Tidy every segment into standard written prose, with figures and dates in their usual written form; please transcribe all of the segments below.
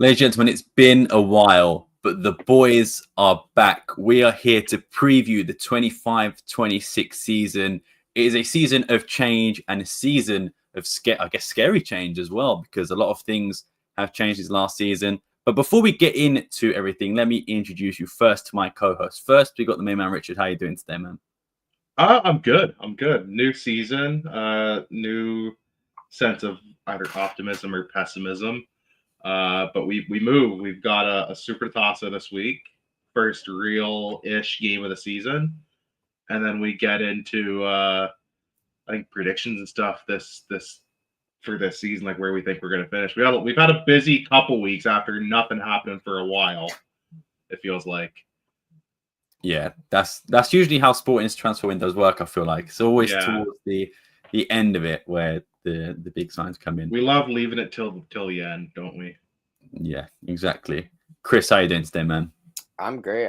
Ladies and gentlemen, it's been a while, but the boys are back. We are here to preview the 25-26 season. It is a season of change and a season of, scary change as well, because a lot of things have changed this last season. But before we get into everything, let me introduce you first to my co-host. First, we got the main man, Richard. How are you doing today, man? I'm good. New season, new sense of either optimism or pessimism. But we move. We've got a Super Tasa this week, first real-ish game of the season, and then we get into I think predictions and stuff this for this season, like where we think we're gonna finish. We've had a busy couple weeks after nothing happened for a while. It feels like. Yeah, that's usually how Sporting's transfer windows work. I feel like it's always towards the end of it where the big signs come in. We love leaving it till the end, don't we? Yeah, exactly. Chris, how you doing today, man? I'm great.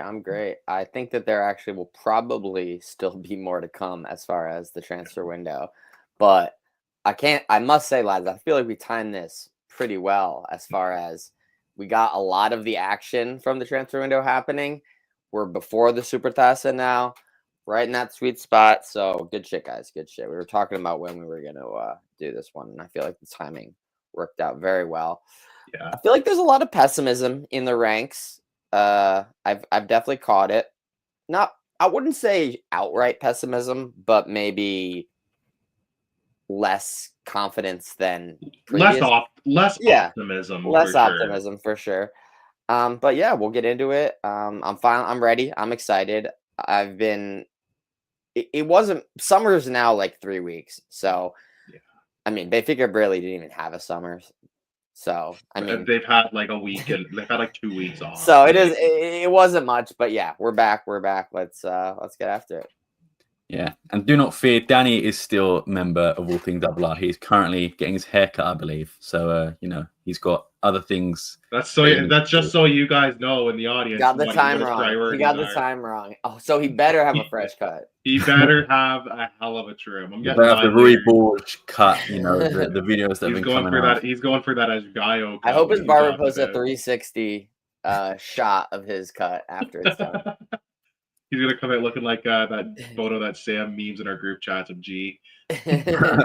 I think that there actually will probably still be more to come as far as the transfer window, but I must say, lads, I feel like we timed this pretty well as far as we got a lot of the action from the transfer window happening. We're before the Super Tasa now, right in that sweet spot. So good shit, guys. Good shit. We were talking about when we were going to do this one, and I feel like the timing worked out very well. Yeah. I feel like there's a lot of pessimism in the ranks. I've definitely caught it. I wouldn't say outright pessimism, but maybe less confidence than previous. Less optimism. Less optimism for sure. But yeah, we'll get into it. I'm fine. I'm ready. I'm excited. It wasn't, summer's now like 3 weeks. So, yeah. I mean, Benfica barely didn't even have a summer. So, I mean, they've had like a week and they've had like 2 weeks off. So it wasn't much, but yeah, we're back. Let's get after it. Yeah, and do not fear, Danny is still a member of All Things Alvalade. He's currently getting his haircut, I believe. So, he's got other things. That's just so you guys know in the audience. Got the time wrong. He got the time wrong. Oh, so he better have a fresh cut. He better have a hell of a trim. I'm getting the Rui Borge cut. The videos that have been coming out. He's going for that as Gaio. I hope his barber posts a 360 shot of his cut after it's done. He's gonna come out looking like that photo that Sam memes in our group chats of G. Yeah.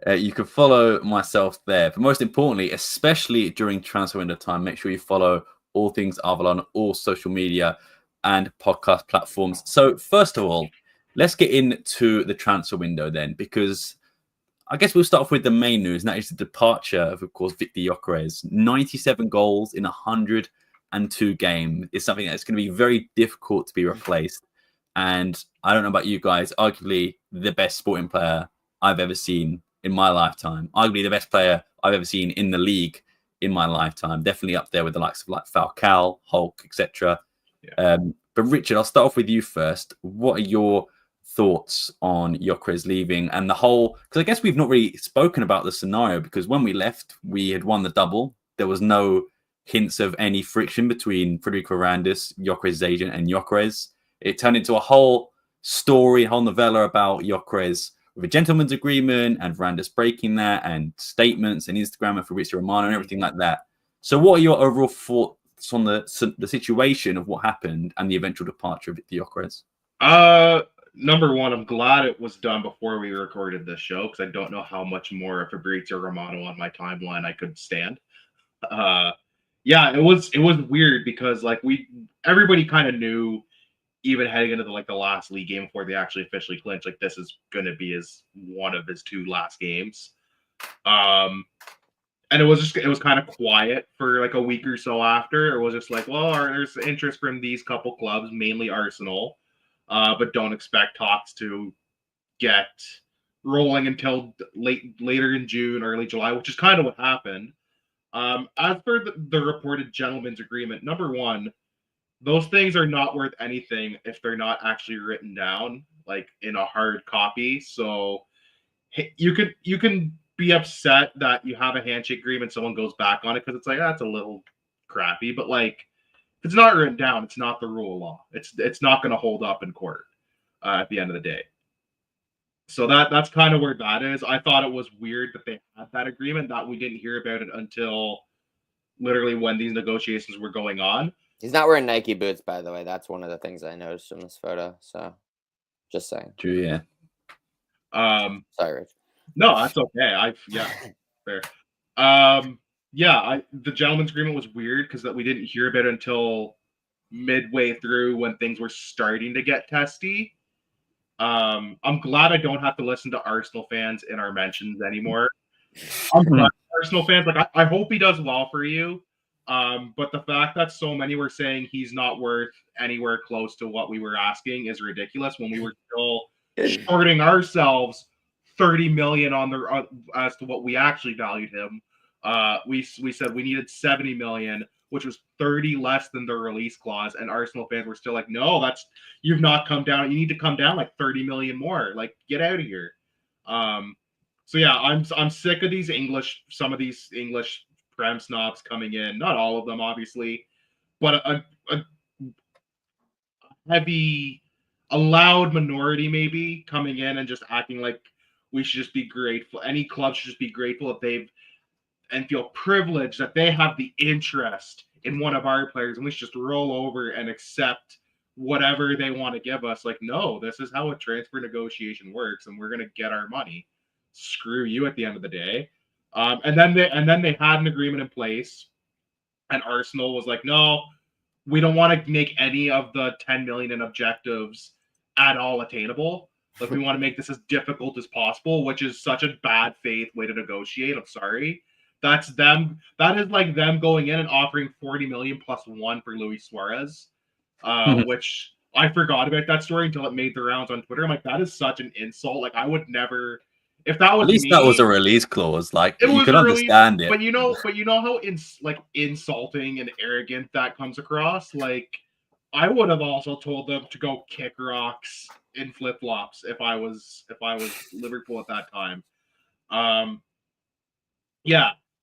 You can follow myself there, but most importantly, especially during transfer window time, make sure you follow All Things Alvalade on all social media and podcast platforms. So first of all, let's get into the transfer window then, because I guess we'll start off with the main news, and that is the departure of course, Victor Gyokeres. 97 goals in 102 games is something that's going to be very difficult to be replaced. And I don't know about you guys, arguably the best sporting player I've ever seen in my lifetime. Arguably the best player I've ever seen in the league in my lifetime. Definitely up there with the likes of like Falcao, Hulk, etc. Yeah. But Richard, I'll start off with you first. What are your thoughts on Gyokeres leaving and the whole? Because I guess we've not really spoken about the scenario, because when we left, we had won the double. There was no hints of any friction between Federico Varandas, Gyokeres' agent, and Gyokeres. It turned into a whole story, a whole novella about Gyokeres with a gentleman's agreement and Varandas breaking that, and statements and Instagram and Fabrizio Romano and everything like that. So what are your overall thoughts on the situation of what happened and the eventual departure of Gyokeres? Number one, I'm glad it was done before we recorded this show, because I don't know how much more Fabrizio Romano on my timeline I could stand. Yeah, it was weird because like everybody kind of knew, even heading into the last league game before they actually officially clinched, like this is going to be one of his 2 last games. And it was kind of quiet for like a week or so after. It was just like, well, there's interest from these couple clubs, mainly Arsenal, but don't expect talks to get rolling until later in June, early July, which is kind of what happened. As for the reported gentleman's agreement, number one, those things are not worth anything if they're not actually written down, like in a hard copy. So you can be upset that you have a handshake agreement, someone goes back on it because it's like, that's a little crappy. But like, if it's not written down, it's not the rule of law. It's not going to hold up in court at the end of the day. So that's kind of where that is. I thought it was weird that they had that agreement, that we didn't hear about it until literally when these negotiations were going on. He's not wearing Nike boots, by the way. That's one of the things I noticed from this photo. So, just saying. True, yeah. Sorry, Rich. No, that's okay. Fair. The gentleman's agreement was weird because that we didn't hear about it until midway through when things were starting to get testy. I'm glad I don't have to listen to Arsenal fans in our mentions anymore. I'm glad Arsenal fans, like I hope he does well for you. But the fact that so many were saying he's not worth anywhere close to what we were asking is ridiculous when we were still shorting ourselves 30 million on the as to what we actually valued him. We said we needed 70 million, which was 30 less than the release clause, and Arsenal fans were still like, no, you've not come down. You need to come down like 30 million more. Like, get out of here. So yeah, I'm sick of some of these English Prem snobs coming in. Not all of them, obviously, but a loud minority maybe coming in and just acting like we should just be grateful. Any club should just be grateful and feel privileged that they have the interest in one of our players, and we should just roll over and accept whatever they want to give us. Like, no, this is how a transfer negotiation works, and we're gonna get our money. Screw you at the end of the day. And then they had an agreement in place, and Arsenal was like, no, we don't want to make any of the 10 million in objectives at all attainable. Like, we want to make this as difficult as possible, which is such a bad faith way to negotiate. I'm sorry. That's them. That is like them going in and offering 40 million plus one for Luis Suarez, which I forgot about that story until it made the rounds on Twitter. I'm like, that is such an insult. Like, I would never. If that was at least me, that was a release clause. Like, you could understand it. But you know how insulting and arrogant that comes across. Like, I would have also told them to go kick rocks in flip flops if I was Liverpool at that time.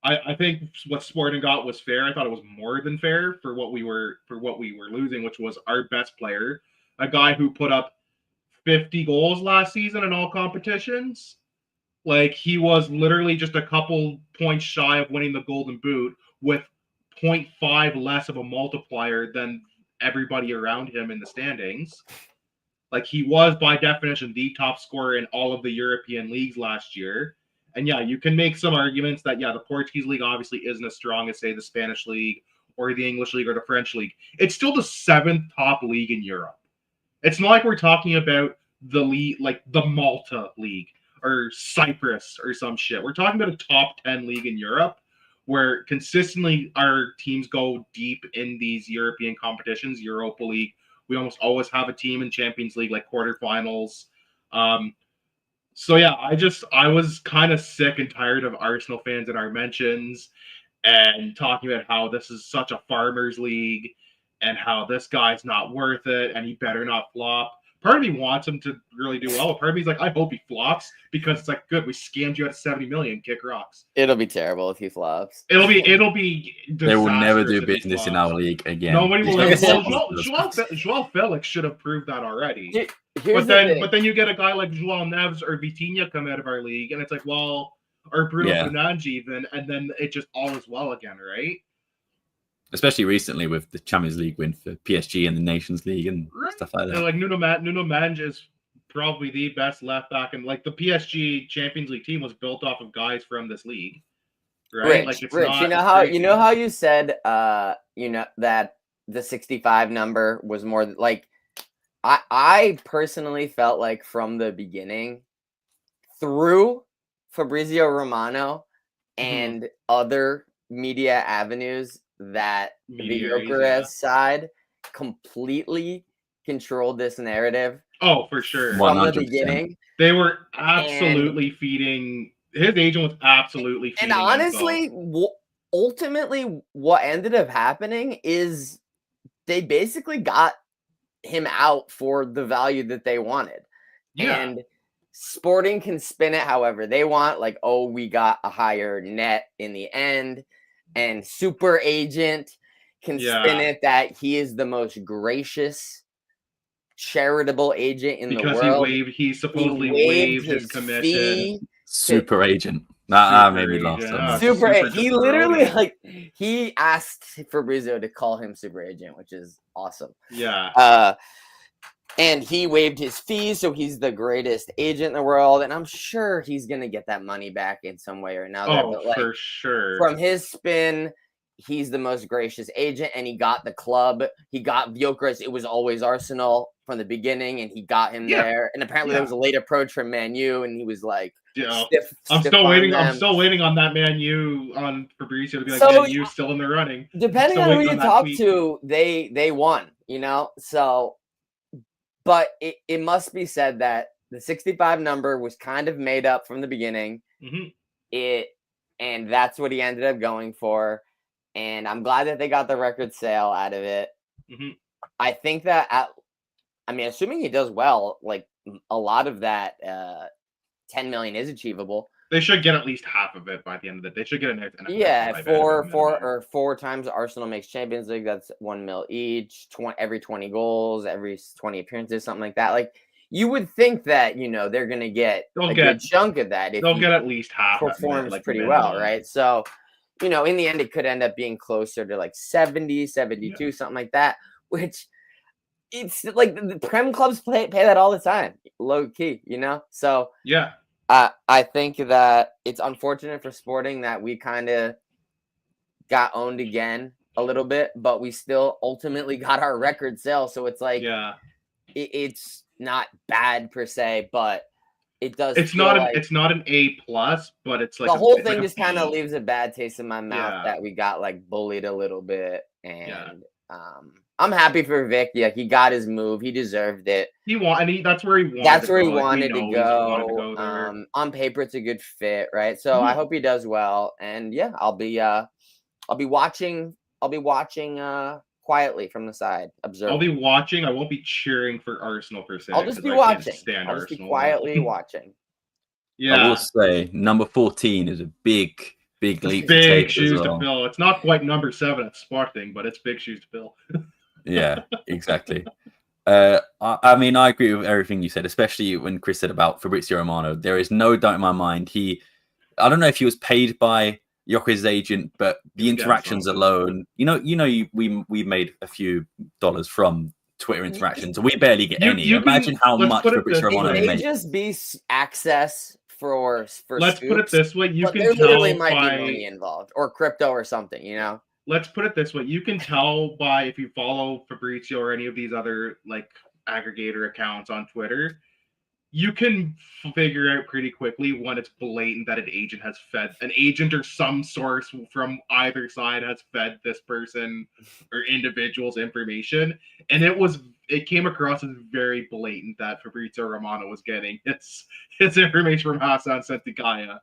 I think what Sporting got was fair. I thought it was more than fair for what we were losing, which was our best player, a guy who put up 50 goals last season in all competitions. Like, he was literally just a couple points shy of winning the Golden Boot with 0.5 less of a multiplier than everybody around him in the standings. Like, he was by definition the top scorer in all of the European leagues last year. And yeah, you can make some arguments that, yeah, the Portuguese league obviously isn't as strong as, say, the Spanish league or the English league or the French league. It's still the 7th top league in Europe. It's not like we're talking about the league, like the Malta league or Cyprus or some shit. We're talking about a top 10 league in Europe where consistently our teams go deep in these European competitions, Europa League. We almost always have a team in Champions League, like quarterfinals. So yeah, I was kind of sick and tired of Arsenal fans in our mentions and talking about how this is such a farmers league and how this guy's not worth it and he better not flop. Part of me wants him to really do well. Part of me is like, I hope he flops because it's like, good, we scammed you at 70 million, kick rocks. It'll be terrible if he flops. It'll be they will never do business in our league again. Nobody will ever. Joao Felix should have proved that already. But then you get a guy like Joao Neves or Vitinha come out of our league, and it's like, well, or Bruno Fernandes even, and then it just all is well again, right? Especially recently with the Champions League win for PSG and the Nations League and stuff like that. And like Nuno Mendes is probably the best left back, and like the PSG Champions League team was built off of guys from this league, right? Rich, you know how you said that the 65 number was more like. I personally felt like from the beginning, through Fabrizio Romano and other media avenues, that the Gyokeres side completely controlled this narrative. Oh, for sure. From 100%. the beginning. They were absolutely feeding. His agent was absolutely feeding. And honestly, ultimately, what ended up happening is they basically got him out for the value that they wanted. Yeah. And Sporting can spin it however they want. Like, oh, we got a higher net in the end. And Super Agent can spin it that he is the most gracious charitable agent in because the world. he supposedly waived his commission. Fee. Super agent. That made me laugh so much. He literally he asked Fabrizio to call him super agent, which is awesome. Yeah. And he waived his fees, so he's the greatest agent in the world, and I'm sure he's gonna get that money back in some way or another. Oh, but for sure. From his spin, he's the most gracious agent, and he got the club. He got Gyokeres. It was always Arsenal from the beginning, and he got him there. And apparently there was a late approach from Man U, and he was like, I'm still waiting on that Man U on Fabrizio to be like, Man U still in the running. Depending on who you talk to, they won, you know? So, but it must be said that the 65 number was kind of made up from the beginning. And that's what he ended up going for. And I'm glad that they got the record sale out of it. I think that assuming he does well, like a lot of that 10 million is achievable. They should get at least half of it by the end of the day. They should get an four times Arsenal makes Champions League. That's 1 mil each. Every 20 goals, every 20 appearances, something like that. Like you would think that they're gonna get a good chunk of that. If they'll get at least half. Performs pretty well, right? So, in the end, it could end up being closer to like 70, 72, something like that. Which it's like the Prem clubs pay that all the time, low key, So yeah. I think that it's unfortunate for Sporting that we kind of got owned again a little bit, but we still ultimately got our record sale. So it's like, it's not bad per se, but it does. It's not an A+, but it's like the whole thing just kind of leaves a bad taste in my mouth that we got like bullied a little bit, and I'm happy for Vic. Yeah, he got his move. He deserved it. That's where he wanted. That's where he wanted to go. On paper, it's a good fit, right? So I hope he does well. And yeah, I'll be watching. I'll be watching quietly from the side, observing. I'll be watching. I won't be cheering for Arsenal per se. I'll just be watching. I'll just be quietly watching. Yeah, I will say number 14 is a big leap. Big shoes to fill. It's not quite number 7 at Sporting, but it's big shoes to fill. Yeah, exactly. I mean, I agree with everything you said, especially when Chris said about Fabrizio Romano. There is no doubt in my mind. I don't know if he was paid by Gyokeres' agent, but the interactions alone, we made a few dollars from Twitter interactions. We barely get any. Imagine how much Fabrizio Romano made. It may just be access for let's scoops, put it this way: there literally might be money involved or crypto or something. Let's put it this way: you can tell by if you follow Fabrizio or any of these other like aggregator accounts on Twitter. You can figure out pretty quickly when it's blatant that an agent or some source from either side has fed this person or individual's information. And it came across as very blatant that Fabrizio Romano was getting his information from Hassan Sentikaya,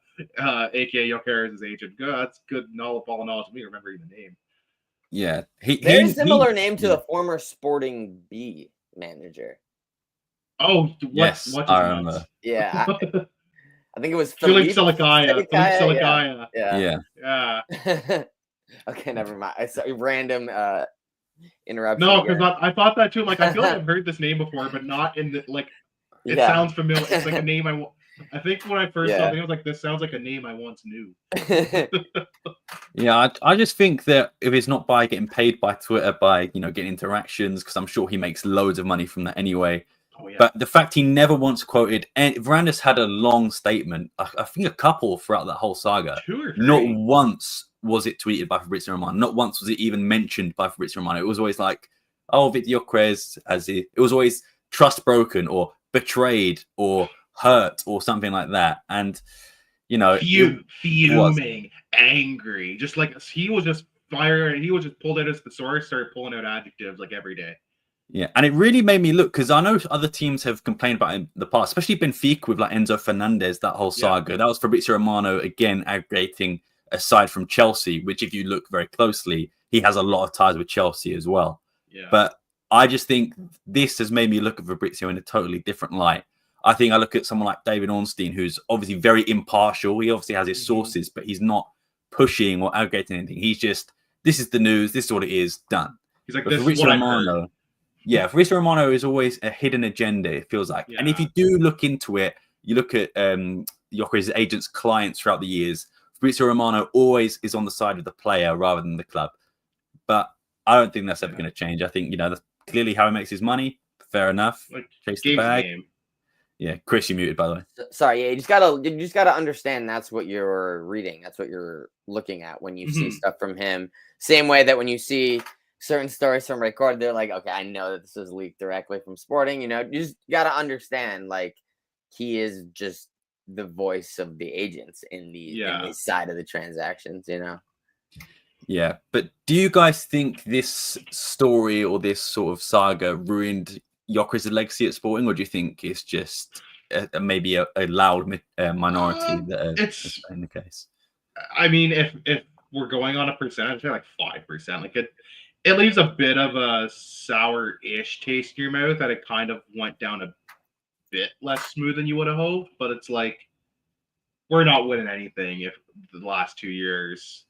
aka Gyokeres' agent. That's good ball knowledge to me remembering the name. Yeah. Very similar name to the former Sporting B manager. Oh, yes, I remember. Yeah, I think it was Philippe Silikaya. Yeah. Okay, never mind. I saw a random interruption. No, because I thought that too. Like, I feel like I've heard this name before, but not in the like. It sounds familiar. It's like a name I think when I first saw it, I was like, this sounds like a name I once knew. Yeah, I just think that if it's not by getting paid by Twitter, by getting interactions, because I'm sure he makes loads of money from that anyway. Oh, yeah. But the fact he never once quoted, and Varandas had a long statement, I think a couple throughout that whole saga. 2 or 3. Not once was it tweeted by Fabrizio Romano. Not once was it even mentioned by Fabrizio Romano. It was always like, oh, Victor Gyokeres, it was always trust broken or betrayed or hurt or something like that. And, fuming, angry, just like he was just firing. He was just pulled out as the source, started pulling out adjectives like every day. Yeah, and it really made me look, because I know other teams have complained about it in the past, especially Benfica with like Enzo Fernandez, that whole saga. That was Fabrizio Romano again aggregating aside from Chelsea, which if you look very closely, he has a lot of ties with Chelsea as well. Yeah. But I just think this has made me look at Fabrizio in a totally different light. I think I look at someone like David Ornstein, who's obviously very impartial. He obviously has his sources, but he's not pushing or aggregating anything. He's just, this is the news, this is what it is, done. He's like, this is what I heard. Yeah, Fabrizio Romano is always a hidden agenda, it feels like. And if you do look into it, you look at Gyokeres' agents' clients throughout the years, Fabrizio Romano always is on the side of the player rather than the club. But I don't think that's ever going to change. I think, that's clearly how he makes his money. Fair enough. Like, chase the bag. Game. Yeah, Chris, you muted, by the way. Sorry, yeah, you just gotta understand that's what you're reading. That's what you're looking at when you see stuff from him. Same way that when you see certain stories from Record, they're like, okay, I know that this was leaked directly from Sporting. You just gotta understand, like, he is just the voice of the agents in this side of the transactions. Yeah, but do you guys think this story or this sort of saga ruined Gyokeres' legacy at Sporting, or do you think it's just maybe a loud minority that is in the case? I mean, if we're going on a percentage, like 5%, like it leaves a bit of a sour-ish taste in your mouth that it kind of went down a bit less smooth than you would have hoped. But it's like, we're not winning anything if the last 2 years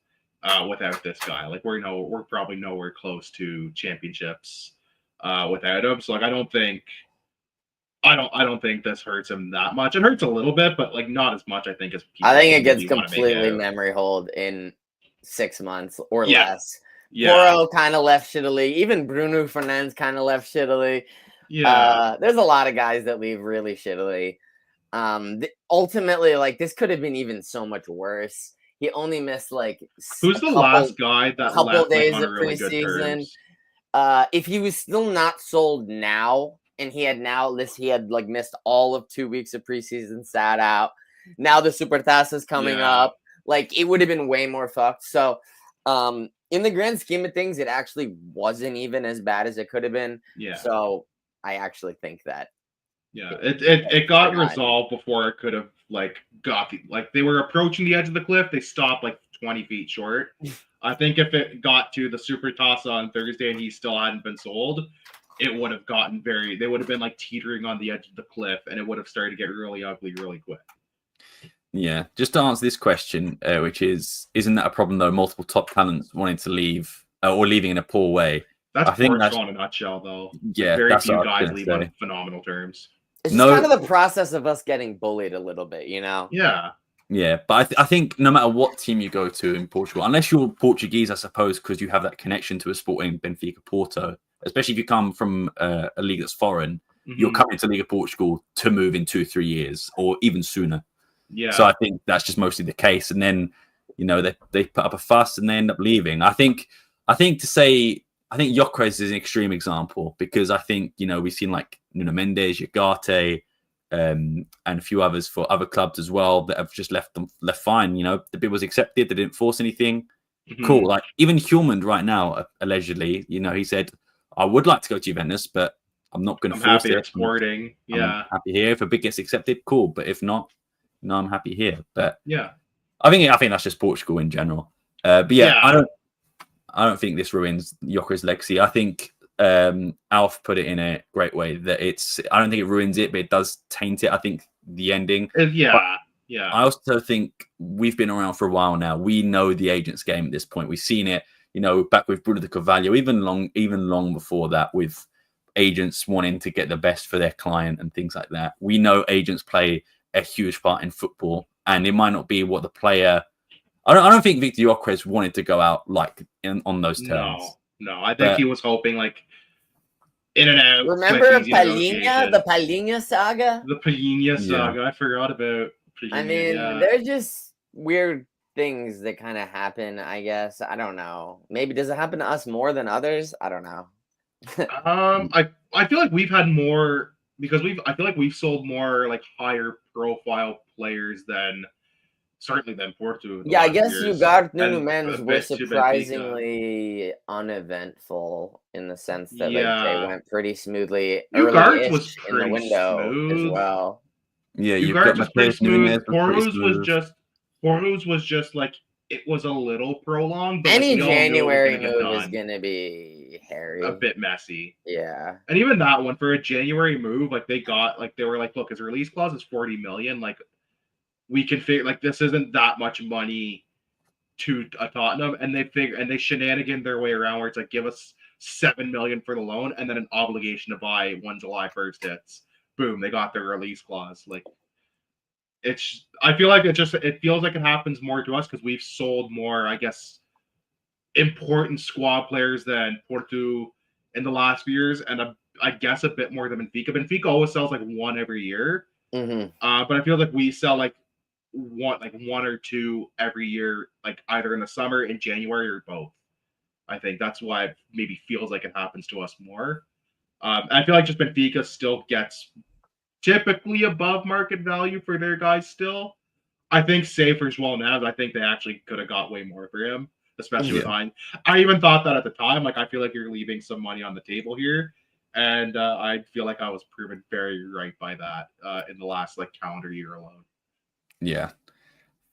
without this guy. Like, we're probably nowhere close to championships without him. So like, I don't think this hurts him that much. It hurts a little bit, but like not as much. I think it gets completely memory hold in 6 months or less. Porro kind of left shittily. Even Bruno Fernandes kind of left shittily. Yeah, there's a lot of guys that leave really shittily. Ultimately, like, this could have been even so much worse. He only missed like who's the last guy that couple left days on of really good preseason. terms? If he was still not sold now, and he had like missed all of 2 weeks of preseason, sat out. Now the Super Tasa is coming up. Like, it would have been way more fucked. So, in the grand scheme of things, it actually wasn't even as bad as it could have been. Yeah. So I actually think that. Yeah, it got resolved before it could have they were approaching the edge of the cliff. They stopped like 20 feet short. I think if it got to the Super Tasa on Thursday and he still hadn't been sold, it would have gotten they would have been like teetering on the edge of the cliff, and it would have started to get really ugly really quick. Yeah, just to answer this question, which isn't that a problem though? Multiple top talents wanting to leave or leaving in a poor way. I think that's in a nutshell, though. Yeah, very few guys leave on phenomenal terms. It's just kind of the process of us getting bullied a little bit, Yeah. Yeah, but I think no matter what team you go to in Portugal, unless you're Portuguese, I suppose, because you have that connection to a Sporting, Benfica, Porto, especially if you come from a league that's foreign, you're coming to League of Portugal to move in 2-3 years or even sooner. Yeah. So I think that's just mostly the case. And then, they put up a fuss and they end up leaving. I think Gyokeres is an extreme example because I think, we've seen like Nuno Mendes, Ugarte, and a few others for other clubs as well that have just left fine. The bid was accepted. They didn't force anything. Cool. Like even Hjulmand right now, allegedly, he said, I would like to go to Juventus, but I'm not going to force it. Sporting. I'm happy here. If a bid gets accepted, cool. But if not, I'm happy here. But yeah, I think that's just Portugal in general. But yeah, I don't think this ruins Gyokeres' legacy. I think Alf put it in a great way that I don't think it ruins it, but it does taint it. I think the ending. Yeah. I also think we've been around for a while now. We know the agents game at this point. We've seen it, back with Bruno de Carvalho, even long before that, with agents wanting to get the best for their client and things like that. We know agents play a huge part in football, and it might not be what the player. I don't think Victor Gyokeres wanted to go out on those terms. No. I think he was hoping like in and out. Remember the Palhinha saga? The Palhinha saga. I forgot about Palhinha. I mean, they're just weird things that kind of happen, I guess. I don't know. Maybe does it happen to us more than others? I don't know. I feel like we've had more because I feel like we've sold more like higher profile players than Porto. Yeah, I guess Ugarte Nuno Mendes were surprisingly uneventful in the sense that they went pretty smoothly early was in the window smooth as well. Yeah, Ugarte was pretty smooth. Porto's was just like it was a little prolonged. But any January move is gonna be hairy, a bit messy. Yeah, and even that one for a January move, like they were like, look, his release clause is 40 million, like. We can figure like this isn't that much money to Tottenham, and they shenanigan their way around where it's like give us $7 million for the loan, and then an obligation to buy when July 1st hits. Boom, they got their release clause. Like, I feel like it feels like it happens more to us because we've sold more, I guess, important squad players than Porto in the last few years, and I guess a bit more than Benfica. Benfica always sells like one every year, but I feel like we sell like one or two every year, like either in the summer, in January, or both. I think that's why it maybe feels like it happens to us more. I feel like just Benfica still gets typically above market value for their guys still. I think save for João Neves, I think they actually could have got way more for him, especially with Hein. I even thought that at the time. Like, I feel like you're leaving some money on the table here. And I feel like I was proven very right by that in the last like calendar year alone. Yeah,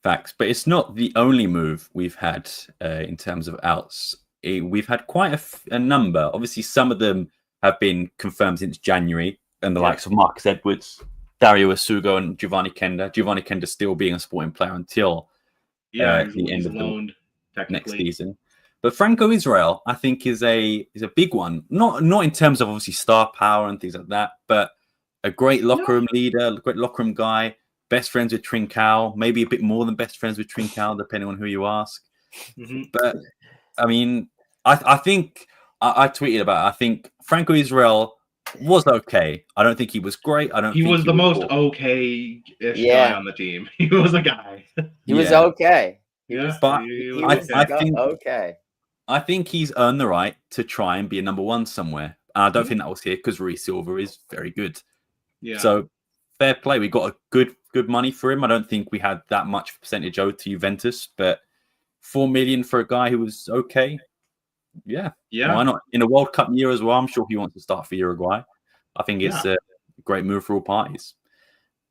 facts. But it's not the only move we've had in terms of outs. We've had quite a number. Obviously, some of them have been confirmed since January, and the likes of Marcus Edwards, Dario Asugo, and Giovanni Kenda. Giovanni Kenda still being a Sporting player until the end of the next season. But Franco Israel, I think, is a big one. Not in terms of obviously star power and things like that, but a great locker room leader, a great locker room guy. Best friends with Trincao, maybe a bit more than best friends with Trincao, depending on who you ask. But I mean, I think I tweeted about it. I think Franco Israel was okay. I don't think he was great. He was the most okay-ish guy on the team. He was a guy. He was okay. I think he's earned the right to try and be a number one somewhere. And I don't think that was here because Rui Silva is very good. Yeah. So fair play. We got a good money for him. I don't think we had that much percentage owed to Juventus, but 4 million for a guy who was okay. Yeah. Why not? In a World Cup year as well, I'm sure he wants to start for Uruguay. I think it's a great move for all parties.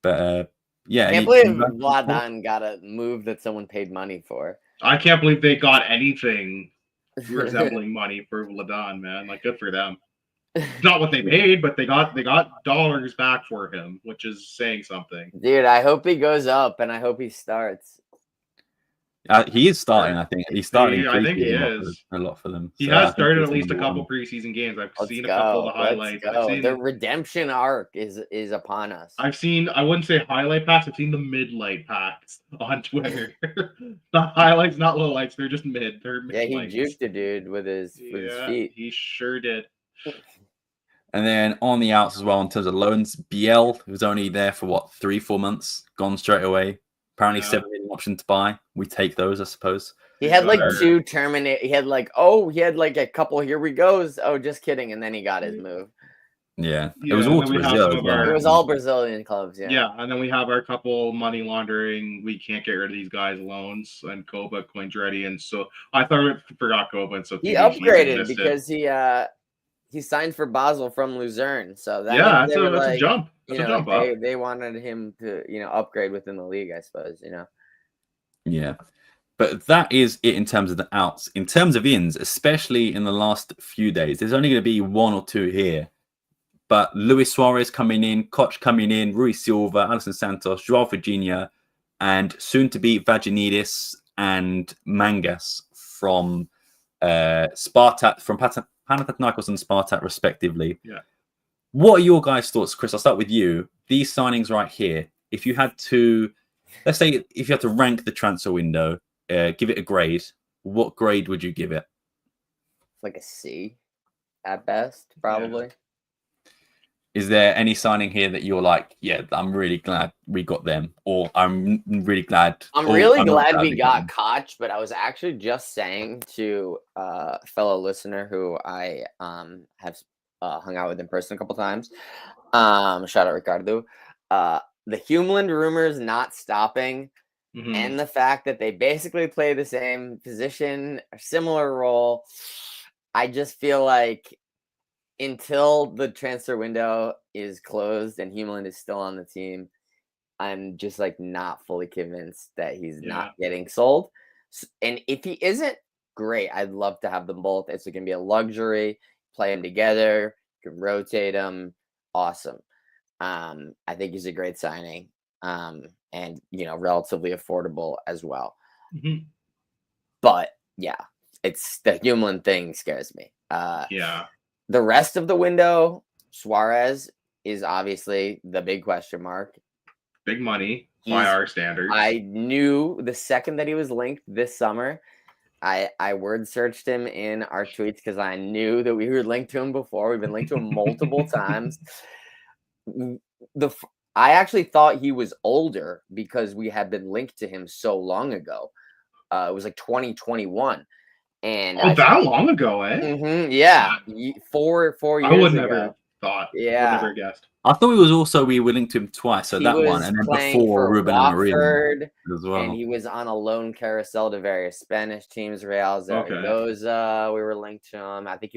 But I can't believe Vladan got a move that someone paid money for. I can't believe they got anything resembling money for Vladan, man. Like, good for them. Not what they paid, but they got dollars back for him, which is saying something. Dude, I hope he goes up, and I hope he starts. He is starting, I think. He's starting. I think he is a lot for them. He has started at least a couple preseason games. I've seen a couple of the highlights. The redemption arc is upon us. I wouldn't say highlight packs. I've seen the mid-light packs on Twitter. Not highlights, not lowlights. They're just mid. They're mid. Yeah, he juked a dude with his feet. He sure did. And then on the outs as well, in terms of loans, Biel, who was only there for 3-4 months, gone straight away. Apparently 7 million option to buy. We take those, I suppose. He had like 2 terminate. He had like a couple. Here we goes. Oh, just kidding. And then he got his move. Yeah, it was all Brazil. It was all Brazilian clubs. Yeah, and then we have our couple money laundering. We can't get rid of these guys' loans and Koba, Coindretti, and so I forgot Koba, and so he upgraded because he signed for Basel from Luzerne. So that's a jump. They wanted him to upgrade within the league, I suppose. Yeah. But that is it in terms of the outs. In terms of ins, especially in the last few days, there's only going to be 1 or 2 here. But Luis Suarez coming in, Koch coming in, Rui Silva, Alisson Santos, João Virginia, and soon to be Vaginidis and Mangas from Spartak, from Panathinaikos and Spartak, respectively. Yeah. What are your guys' thoughts, Chris? I'll start with you. These signings right here, if you had to, let's say, if you had to rank the transfer window, give it a grade, what grade would you give it? Like a C at best, probably. Yeah. Is there any signing here that you're like, yeah, I'm really glad we got them, or I'm really glad? I'm really glad we got Koch, but I was actually just saying to a fellow listener who I have hung out with in person a couple times, shout out Ricardo, the Humeland rumors not stopping, and the fact that they basically play the same position, a similar role. I just feel like until the transfer window is closed and Humeland is still on the team, I'm just like not fully convinced that he's not getting sold. And if he isn't, great. I'd love to have them both. It's going to be a luxury. Play them together. You can rotate them. Awesome. I think he's a great signing. And relatively affordable as well. But yeah, it's the Human thing scares me. Yeah. The rest of the window, Suarez is obviously the big question mark. Big money by our standards. I knew the second that he was linked this summer. I word searched him in our tweets because I knew that we were linked to him before. We've been linked to him multiple times. I actually thought he was older because we had been linked to him so long ago. It was like 2021. And that long ago, eh? Yeah. 4 years I would ago. never thought. Yeah. Would never guessed. I thought we were linked to him twice. So He that was one, and then playing before for Ruben Watford, as well. and he was on a loan carousel to various Spanish teams, Real Zaragoza. We were linked to him. I think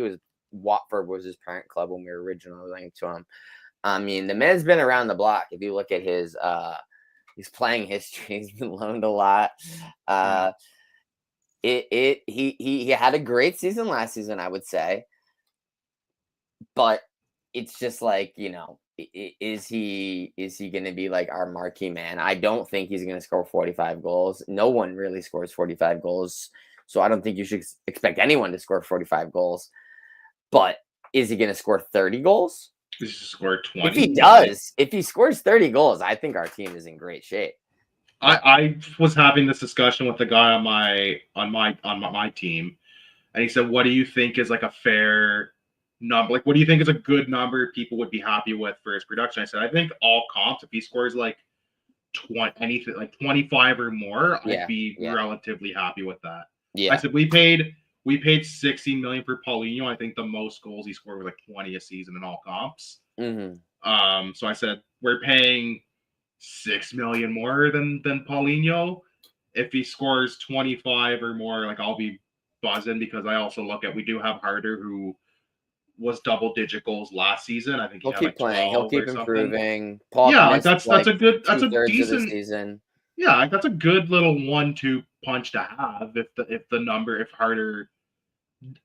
Watford was his parent club when we were originally linked to him. I mean, the man's been around the block. If you look at his playing history, he's been loaned a lot. He had a great season last season, I would say, but it's just like, is he going to be like our marquee man? I don't think he's going to score 45 goals. No one really scores 45 goals, so I don't think you should expect anyone to score 45 goals. But is he going to score 30 goals? He should score 20. If he does, if he scores 30 goals, I think our team is in great shape. I was having this discussion with the guy on my team, and he said, "What do you think is like a fair number? Like, what do you think is a good number people would be happy with for his production?" I said, "I think all comps, if he scores like 25 or more, I'd be relatively happy with that." Yeah. I said we paid 16 million for Paulinho. I think the most goals he scored was like 20 a season in all comps. So I said we're paying 6 million more than Paulinho. If he scores 25 or more, like, I'll be buzzing, because I also look at, we do have Harder, who was double-digit goals last season. I think he'll keep playing. He'll keep improving. Paul, that's a decent season. Yeah, that's a good little 1-2 punch to have. If Harder,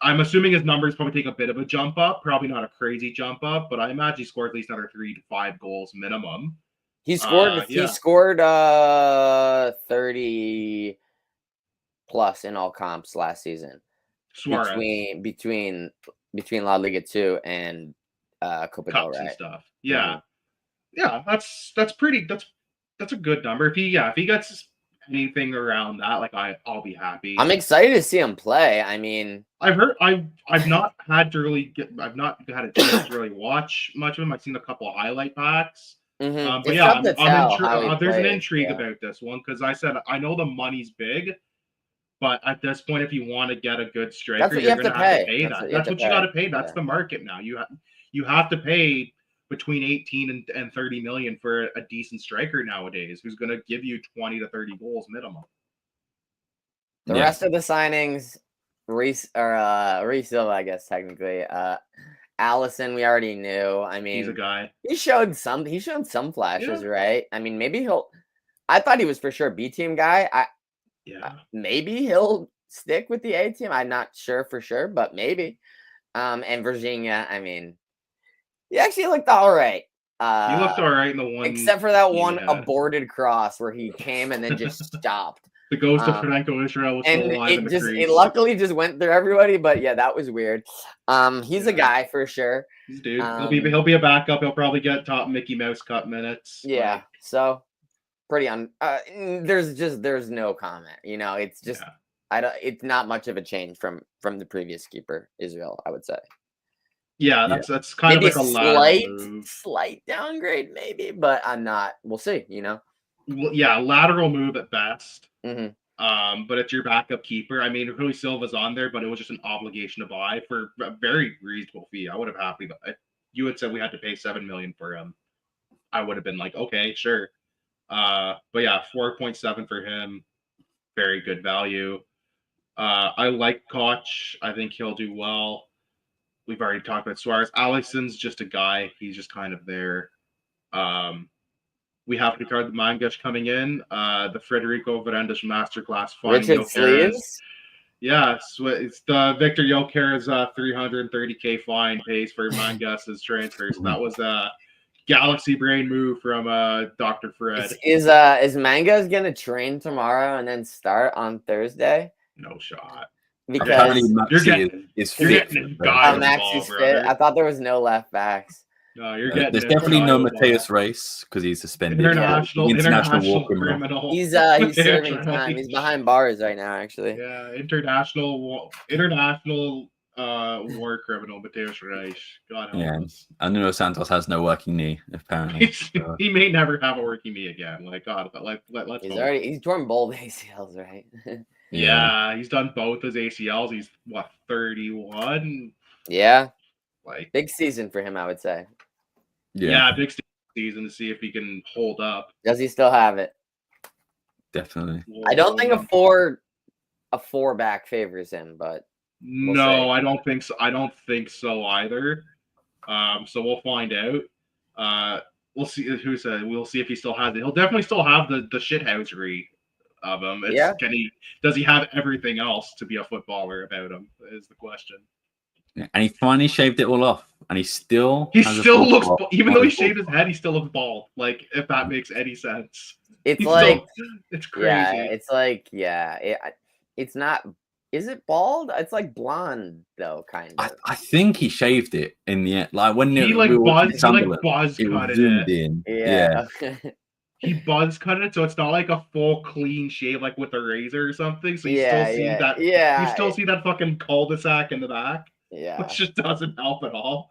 I'm assuming his numbers probably take a bit of a jump up, probably not a crazy jump up, but I imagine he scored at least another 3 to 5 goals minimum. He scored 30 plus in all comps last season. Suarez. Between La Liga 2 and Copa del Rey and stuff. Yeah. Yeah, that's a good number. If he gets anything around that, like, I'll be happy. I'm excited to see him play. I mean, I've not had a chance to really watch much of him. I've seen a couple of highlight packs. But yeah, there's an intrigue about this one, because I said I know the money's big, but at this point, if you want to get a good striker, you're going to have to pay that. That's what you got to pay. That's the market now. You have to pay between 18 and 30 million for a decent striker nowadays, who's going to give you 20 to 30 goals minimum. The rest of the signings, Reece Silva, I guess technically. Allison, we already knew. I mean, he's a guy. He showed some flashes, right? I mean, maybe I thought he was for sure a B team guy. Maybe he'll stick with the A team. I'm not sure for sure, but maybe. And Virginia, I mean, he actually looked all right. He looked all right in the one, except for that one aborted cross where he came and then just stopped. The ghost of Franco Israel was still alive in the crease. It luckily just went through everybody, but yeah, that was weird. He's a guy for sure. Dude, he'll be a backup. He'll probably get top Mickey Mouse Cup minutes. Yeah, so pretty there's no comment. It's just it's not much of a change from the previous keeper, Israel, I would say. Yeah, that's kind maybe of like a slight downgrade, maybe, but I'm not. We'll see. Well, yeah, lateral move at best. But it's your backup keeper. I mean, Rui Silva's on there, but it was just an obligation to buy for a very reasonable fee. I would have happily, if you had said we had to pay 7 million for him, I would have been like, okay, sure. But yeah, 4.7 for him, very good value. I like Koch. I think he'll do well. We've already talked about Suarez. Alisson's just a guy. He's just kind of there. We have Ricardo Mangas coming in. The Federico Varandas Masterclass. Richard Sleeves? Yeah, it's the Victor Gyokeres 330K fine pays for Mangas' transfers. That was a galaxy brain move from Dr. Fred. Is Mangas going to train tomorrow and then start on Thursday? No shot. Apparently, because Maxi is you're fit. getting a for guy the- with Maxi's ball, fit. brother. I thought there was no left backs. No, you're getting. There's a definitely guy no with Mateus ball. Race because he's suspended. International International war criminal. criminal. He's Mateus serving Reich. time. He's behind bars right now, actually. Yeah, international war criminal Mateus Reich. God help Yeah, us. and Nuno Santos has no working knee apparently. So. He may never have a working knee again. Like God, but let's hope. He's torn both ACLs, right? Yeah, he's done both his ACLs. He's what 31. Yeah, Like big season for him, I would say. yeah, big season to see if he can hold up. Does he still have it? Definitely. I don't think a four back favors him, but no, see. I don't think so. I don't think so either. So we'll find out. We'll see who said. We'll see if he still has it. He'll definitely still have the shithousery of him. Yeah. Does he have everything else to be a footballer about him? Is the question. Yeah, and he finally shaved it all off, and he still looks even though he shaved his head, he still looks bald. Like if that makes any sense. it's It's crazy. Yeah, it's like it's not. Is it bald? It's like blonde though, kind of. I think he shaved it in the end. Like when he we were watching Sunderland, buzz it cut zoomed it. in. Yeah. He buzz cut it, so it's not like a full clean shave like with a razor or something. So you still see that. Yeah. You still see that fucking cul-de-sac in the back. Yeah. Which just doesn't help at all.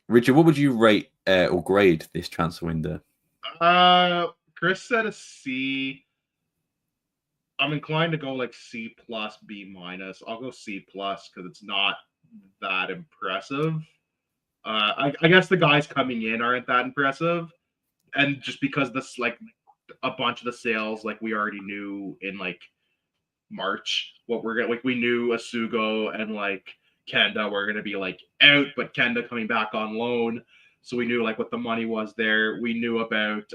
Richard, what would you rate or grade this transfer window? Chris said a C. I'm inclined to go like C plus, B minus. I'll go C plus because it's not that impressive. I guess the guys coming in aren't that impressive, and just because this like a bunch of the sales like we already knew in like March what we're gonna like we knew Asugo and like Kenda were gonna be like out, but Kenda coming back on loan, so we knew like what the money was there. We knew about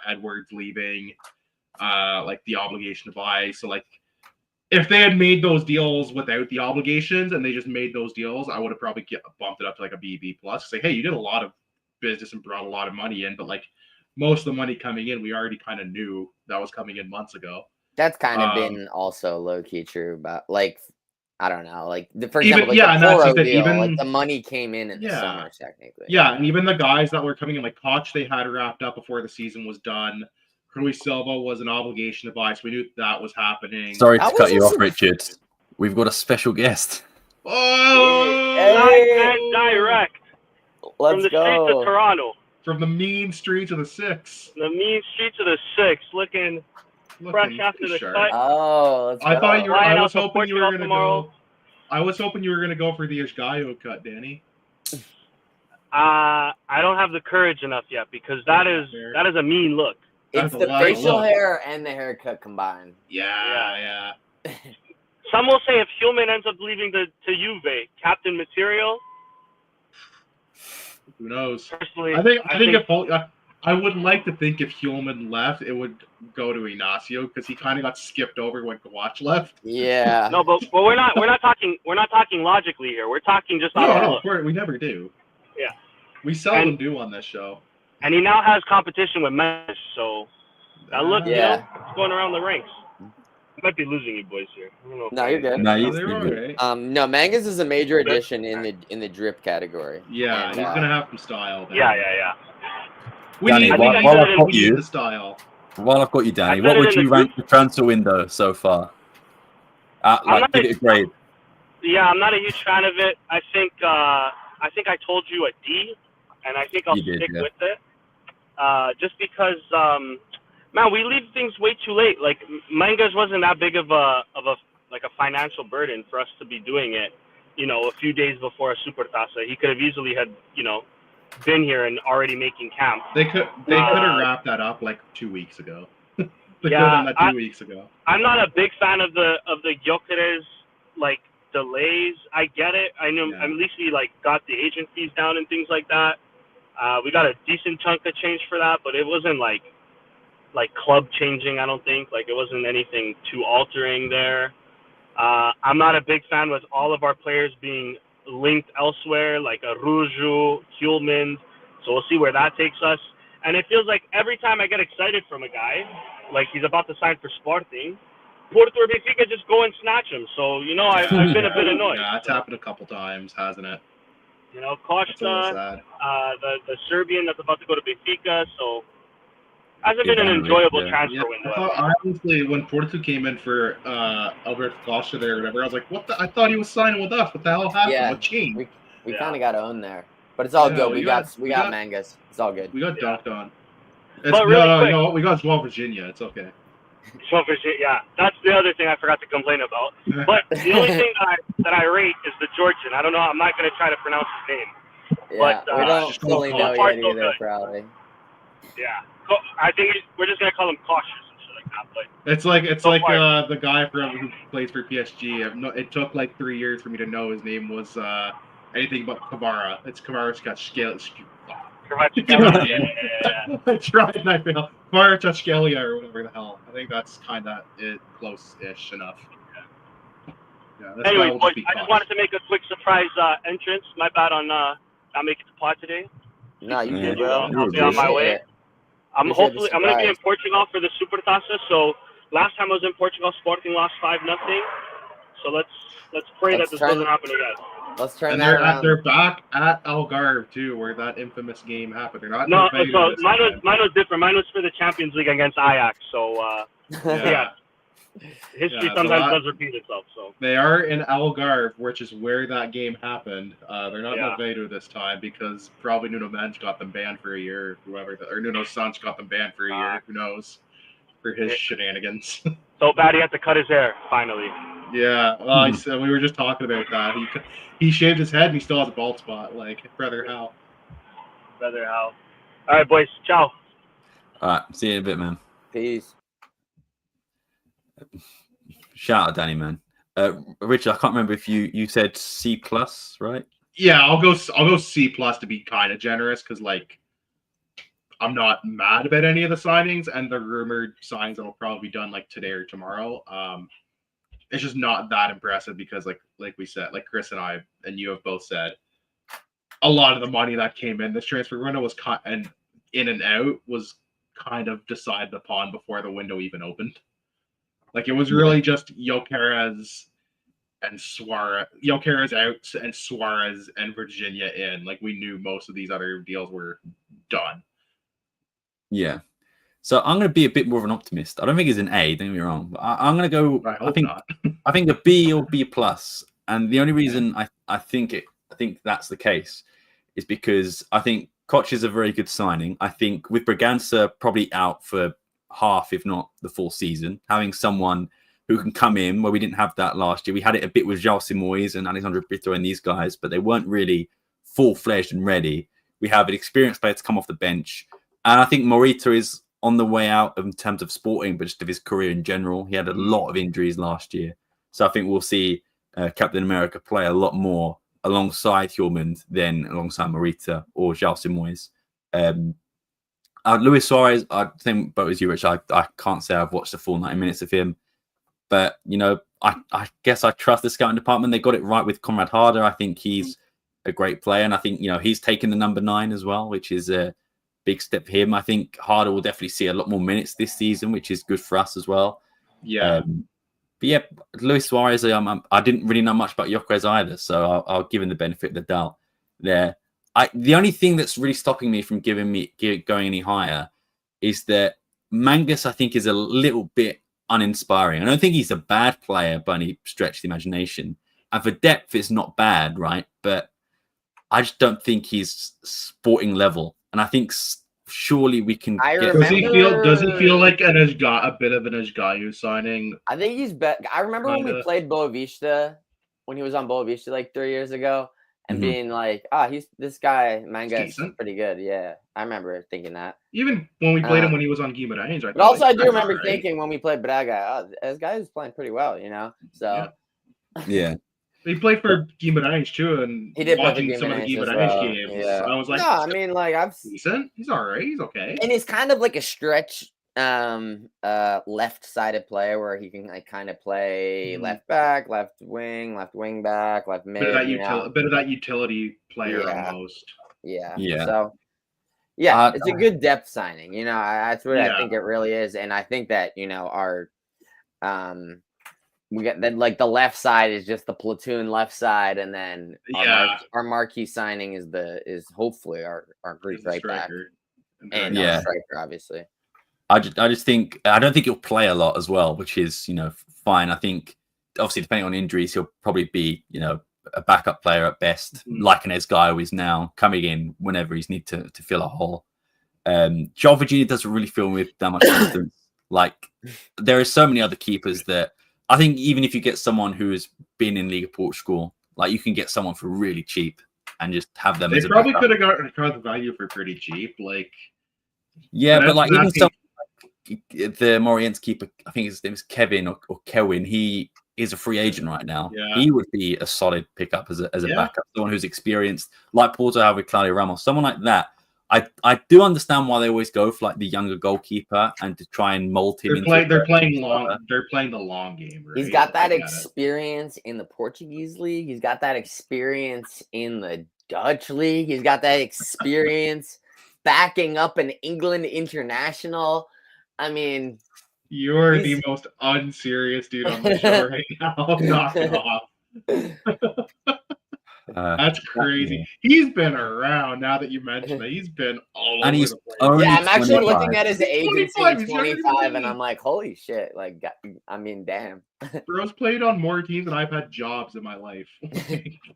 Edwards leaving, like the obligation to buy. So like if they had made those deals without the obligations and they just made those deals, I would have probably bumped it up to like a BB plus. Say, hey, you did a lot of business and brought a lot of money in, but like most of the money coming in, we already kind of knew that was coming in months ago. That's kind of been also low key true, but like I don't know, like for example, like and the that's Poro just deal, like the money came in the summer technically. Yeah, and even the guys that were coming in, like Koch, they had wrapped up before the season was done. Rui Silva was an obligation to buy, so we knew that was happening. Sorry to cut you off, Richard. We've got a special guest. Oh, direct. Let's from the go. Streets of Toronto. From the mean streets of the six. The mean streets of the six, looking fresh after the cut. Oh, let's go. I thought you were. I was hoping Portugal you were going to tomorrow. go. I was hoping you were going to go for the Ishgayo cut, Danny. I don't have the courage enough yet because that is a mean look. It's That's the facial hair and the haircut combined. Yeah. Some will say if Hillman ends up leaving to Juve, Captain Material. Who knows? Personally, I think if I would like to think if Hillman left, it would go to Ignacio because he kind of got skipped over when Kawach left. Yeah. No, but we're not talking logically here. We're talking just no, we never do. Yeah. We seldom do on this show. And he now has competition with Mendes, so that look, yeah, it's going around the ranks. I might be losing you boys here. I don't know no, you're good. No, you're good. Right. No, Mangas is a major addition in the drip category. Yeah, and, he's gonna have some style. There. Yeah. We Danny, need the style. While I've got you, Danny, what would you rank the transfer window so far? Give it a grade. Yeah, I'm not a huge fan of it. I think I told you a D, and I think I'll stick with it. Just because, man, we leave things way too late. Like Mangas wasn't that big of a financial burden for us to be doing it. A few days before a Super Tasa, he could have easily had been here and already making camp. They could have wrapped that up like 2 weeks ago. They could have done that 2 weeks ago. I'm not a big fan of the Gyokeres like delays. I get it. I know at least we got the agent fees down and things like that. We got a decent chunk of change for that, but it wasn't like club changing. I don't think it wasn't anything too altering there. I'm not a big fan with all of our players being linked elsewhere, like a Ruju, Hulman. So we'll see where that takes us. And it feels like every time I get excited from a guy, like he's about to sign for Sporting, Porto or Benfica just go and snatch him. So I've been a bit annoyed. Yeah, it's happened a couple times, hasn't it? Costa, the Serbian that's about to go to Benfica. So hasn't been an enjoyable transfer window. Honestly, when Porto came in for Albert Costa there or whatever, I was like, what the? I thought he was signing with us. What the hell happened? Yeah, what changed? We kind of got owned there. But it's all good. We got Mangas. It's all good. We got dunked on. No, we got João Virginia. It's okay. Yeah, that's the other thing I forgot to complain about. But the only thing that I rate is the Georgian. I don't know. I'm not going to try to pronounce his name. Yeah, but, we don't fully know yet either, probably. Yeah, I think we're just going to call him cautious and shit like that. But it's like the guy who plays for PSG. It took like 3 years for me to know his name was anything but Kvara. It's Kvaratskhelia. I tried and I failed. Kvaratskhelia or whatever the hell. I think that's kind of close-ish enough. Yeah, anyway, boys, I just wanted to make a quick surprise entrance. My bad on not making the pod today. No, you did, bro. I'll be on my way. I'm going to be in Portugal for the Super Tasa. So last time I was in Portugal, Sporting lost 5-0. So let's pray that this doesn't happen again. Let's turn that around. They're back at Algarve too, where that infamous game happened. They're not. No, so mine was different. Mine was for the Champions League against Ajax. So yeah. History sometimes does repeat itself. So they are in Algarve, which is where that game happened. They're not in Aveiro this time because probably Nuno Mendes got them banned for a year, or Nuno Santos got them banned for a year. Who knows? For his shenanigans. So bad he had to cut his hair finally. Yeah, well, we were just talking about that. He shaved his head and he still has a bald spot. Like, brother how? All right, boys. Ciao. All right. See you in a bit, man. Peace. Shout out, Danny, man. Richard, I can't remember if you said C+, right? Yeah, I'll go C+ to be kind of generous because, like, I'm not mad about any of the signings and the rumored signings that will probably be done like today or tomorrow. It's just not that impressive because like we said, like Chris and I and you have both said, a lot of the money that came in this transfer window was in and out was kind of decided upon before the window even opened. Like it was really just Gyokeres and Suarez, Gyokeres out and Suarez and Virginia in. Like we knew most of these other deals were done. Yeah. So I'm going to be a bit more of an optimist. I don't think it's an A, don't get me wrong. But I'm going to go. I think a B or B+. And the only reason I think that's the case is because I think Koch is a very good signing. I think with Bragança probably out for half, if not the full season, having someone who can come in where we didn't have that last year. We had it a bit with João Simões and Alexandre Brito and these guys, but they weren't really full-fledged and ready. We have an experienced player to come off the bench. And I think Morita is on the way out in terms of Sporting, but just of his career in general. He had a lot of injuries last year. So I think we'll see Captain America play a lot more alongside Hjulmand than alongside Morita or João Simões. Luis Suarez, I think both as you, Rich, I can't say I've watched the full 90 minutes of him. But, I guess I trust the scouting department. They got it right with Conrad Harder. I think he's a great player. And I think, he's taken the number 9 as well, which is a big step for him. I think Harder will definitely see a lot more minutes this season, which is good for us as well. Yeah. But yeah, Luis Suarez, I didn't really know much about Gyokeres either. So I'll give him the benefit of the doubt there. The only thing that's really stopping me from going any higher is that Mangas, I think, is a little bit uninspiring. I don't think he's a bad player by any stretch of the imagination. And for depth, it's not bad, right? But I just don't think he's Sporting level. And I think surely we can. Does he feel like a bit of an Esgaio signing? I think he's better. I remember when we played Boavista, when he was on Boavista like 3 years ago, and being like, he's this guy Manga is pretty good. Yeah, I remember thinking that. Even when we played him when he was on Guimarães, but also I do remember thinking when we played Braga, this guy is playing pretty well, So yeah. He played for Guimarães too, and he did watching some of the Guimarães games. Yeah. I was like, no, I mean, like I've decent. He's all right. He's okay. And he's kind of like a stretch, left-sided player where he can like kind of play left back, left wing back, left mid. A bit of that utility player almost. Yeah. Yeah. So, it's a good depth signing. That's what I think it really is, and I think that our We got then like the left side is just the platoon left side, and then our marquee signing is hopefully our Greek right back and striker, obviously. I just think I don't think he'll play a lot as well, which is fine. I think obviously depending on injuries, he'll probably be a backup player at best, like an Esgaio is now, coming in whenever he's need to fill a hole. Joel Virginia doesn't really fill me with that much confidence. Like there are so many other keepers that I think even if you get someone who has been in League of Portugal, like you can get someone for really cheap and just have them. They probably could have got the value for pretty cheap. Like but like even some the Morientes keeper, I think his name is Kevin or Kelvin. He is a free agent right now. Yeah. He would be a solid pickup as a backup, someone who's experienced, like Porto have with Claudio Ramos, someone like that. I do understand why they always go for like the younger goalkeeper and to try and mold him. They're playing the long game. Right? He's got that experience in the Portuguese league. He's got that experience in the Dutch league. He's got that experience backing up an England international. I mean, you're the most unserious dude on the show right now. Knock it off. That's crazy. He's been around. Now that you mention it, he's been all over the place. Yeah, I'm actually looking at his age and 25, and I'm like, holy shit! Like, I mean, damn. Bro's played on more teams than I've had jobs in my life.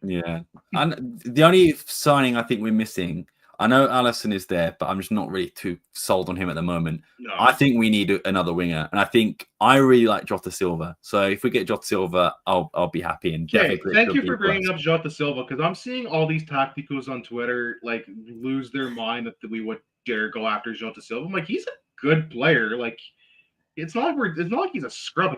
Yeah, and the only signing I think we're missing. I know Alisson is there, but I'm just not really too sold on him at the moment. No. I think we need another winger, and I really like Jota Silva. So if we get Jota Silva, I'll be happy. And thank you for bringing up Jota Silva, because I'm seeing all these tacticos on Twitter like lose their mind that we would dare go after Jota Silva. I'm like, he's a good player. Like it's not like he's a scrub.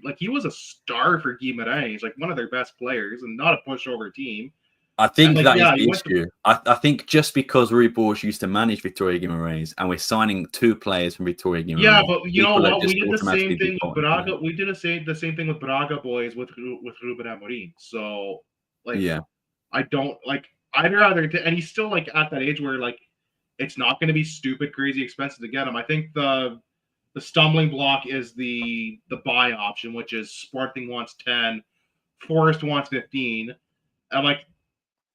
Like he was a star for Guimarães, like one of their best players, and not a pushover team. I think that is the issue. I think just because Rui Borges used to manage Vitória Guimarães and we're signing two players from Vitória Guimarães. Yeah, but you know what? We did the same thing with Braga. We did the same thing with Braga boys with Ruben Amorim. So, like, I'd rather, and he's still like at that age where like it's not going to be stupid, crazy expensive to get him. I think the stumbling block is the buy option, which is Sporting wants 10, Forest wants 15. I'm like,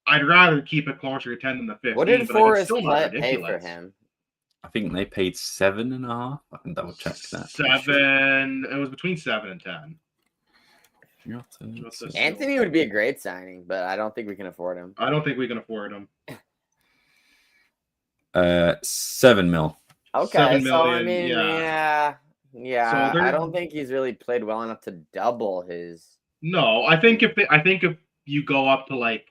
I'd rather keep it closer to 10 than the 15. What did Forest pay for him? I think they paid 7.5. I can double check that. 7. It was between 7 and 10. Anthony would be a great signing, but I don't think we can afford him. I don't think we can afford him. 7 mil. Okay, 7 so million, I mean, yeah. So I don't think he's really played well enough to double his. No, I think if you go up to like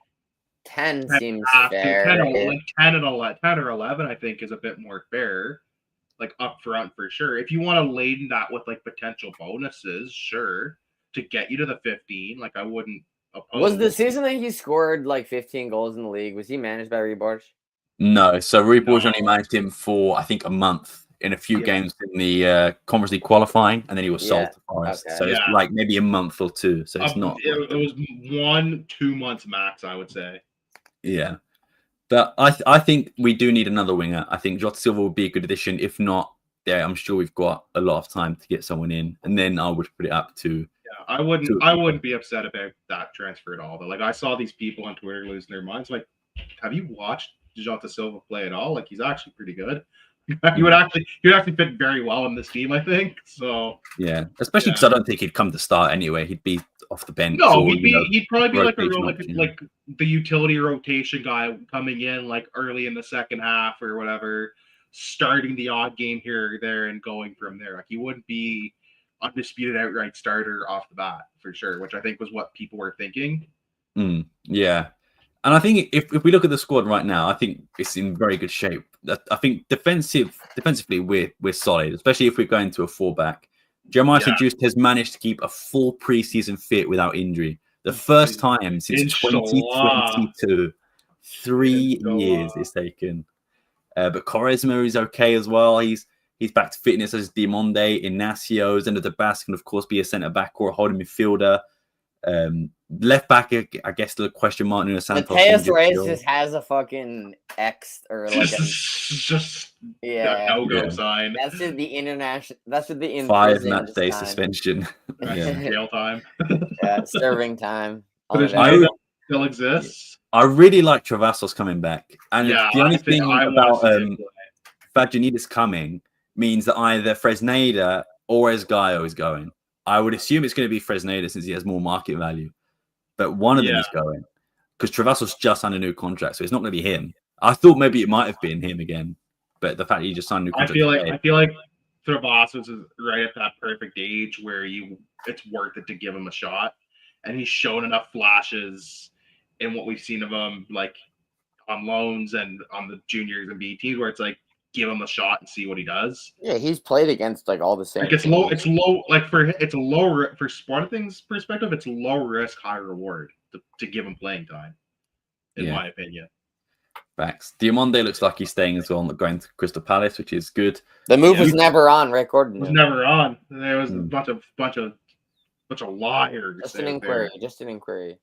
10 seems fair. 10 or 11, I think is a bit more fair, like up front for sure. If you want to laden that with like potential bonuses, sure, to get you to the 15, like I wouldn't oppose. Was the season that he scored like 15 goals in the league, was he managed by Rui Borges? No, so Rui Borges only managed him for I think a month in a few games in the Conference League qualifying, and then he was sold to Forest. Okay. So it's like maybe a month or two. So it's not. It was 1-2 months max, I would say. Yeah, but I think we do need another winger. I think Jota Silva would be a good addition. If not, I'm sure we've got a lot of time to get someone in, and then I would put it up to. Yeah, I wouldn't be upset about that transfer at all. But like I saw these people on Twitter losing their minds. Like, have you watched Jota Silva play at all? Like he's actually pretty good. He would actually fit very well in this team, I think. So yeah, especially because I don't think he'd come to start anyway. He'd be off the bench. No, he'd probably be like a real like the utility rotation guy coming in like early in the second half or whatever, starting the odd game here or there and going from there. Like he wouldn't be undisputed outright starter off the bat for sure, which I think was what people were thinking. Yeah. And I think if we look at the squad right now, I think it's in very good shape. I think defensively we're solid, especially if we're going to a 4-back. Jeremiah St. Just has managed to keep a full preseason fit without injury. The first time since 2022. 3 years it's taken. But Quaresma is okay as well. He's back to fitness as Dimonde, Inacio, and the Tabas can of course be a centre back or a holding midfielder. Left back, I guess the question mark. Nuno Santos. Mateus Reis just has a fucking X or like just a no-go sign. That's just the international. That's just the 5 match day suspension. Jail time. Serving time. But there's no still exists. I really like Travassos coming back, and the only thing about Faginides coming means that either Fresneda or Esgaio is going. I would assume it's going to be Fresneda since he has more market value, but one of them is going because Travassos just signed a new contract, so it's not going to be him. I thought maybe it might have been him again, but the fact that he just signed a new contract. I feel like Travassos is right at that perfect age where it's worth it to give him a shot, and he's shown enough flashes in what we've seen of him, like on loans and on the juniors and B teams, where it's like, give him a shot and see what he does. Yeah, he's played against like all the same. Like it's low. Like for Sporting's perspective, it's low risk, high reward to give him playing time, in my opinion. Facts. Diamonde looks like he's staying as well, going to Crystal Palace, which is good. The move was never on. Rick Gordon. It was never on. There was a bunch of liars. Just an inquiry.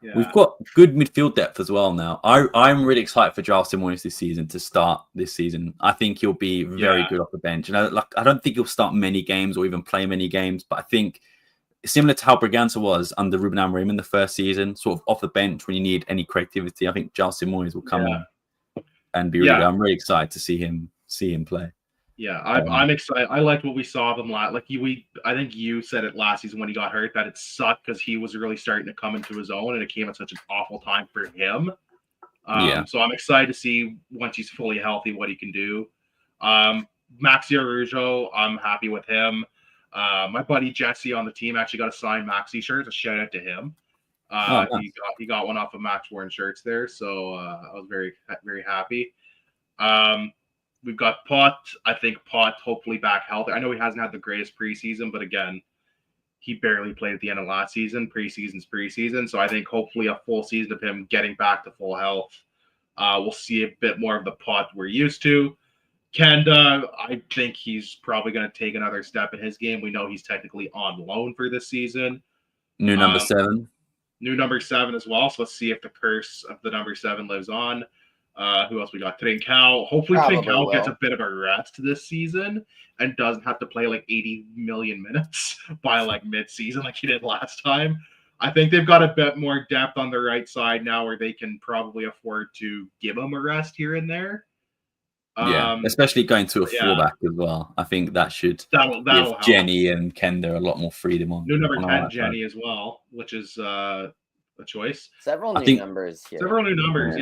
Yeah. We've got good midfield depth as well now. I'm really excited for Giles Simonis this season to start this season. I think he'll be very good off the bench. And I don't think he'll start many games or even play many games, but I think similar to how Braganza was under Ruben Amorim in the first season, sort of off the bench when you need any creativity, I think Giles Simonis will come on and be really good. I'm really excited to see him play. Yeah, I'm excited. I liked what we saw of him last. I think you said it last season when he got hurt that it sucked because he was really starting to come into his own, and it came at such an awful time for him. So I'm excited to see once he's fully healthy what he can do. Maxi Arujo, I'm happy with him. My buddy Jesse on the team actually got a signed Maxi shirt. A shout out to him. Nice. He got one off of Max Warren shirts there, so I was very very happy. We've got Pot. I think Pot hopefully back healthy. I know he hasn't had the greatest preseason, but again, he barely played at the end of last season. Preseason's preseason. So I think hopefully a full season of him getting back to full health. We'll see a bit more of the Pot we're used to. Kenda, I think he's probably going to take another step in his game. We know he's technically on loan for this season. New number 7. New number 7 as well. So let's see if the curse of the number 7 lives on. Who else we got? Trincao. Hopefully Trincao gets a bit of a rest this season and doesn't have to play like 80 million minutes by like mid-season like he did last time. I think they've got a bit more depth on the right side now where they can probably afford to give him a rest here and there. Especially going to a fullback as well. I think that'll give Jenny and Kenda a lot more freedom on. New number 10, Jenny as well, which is a choice. Several new numbers here. Several new numbers,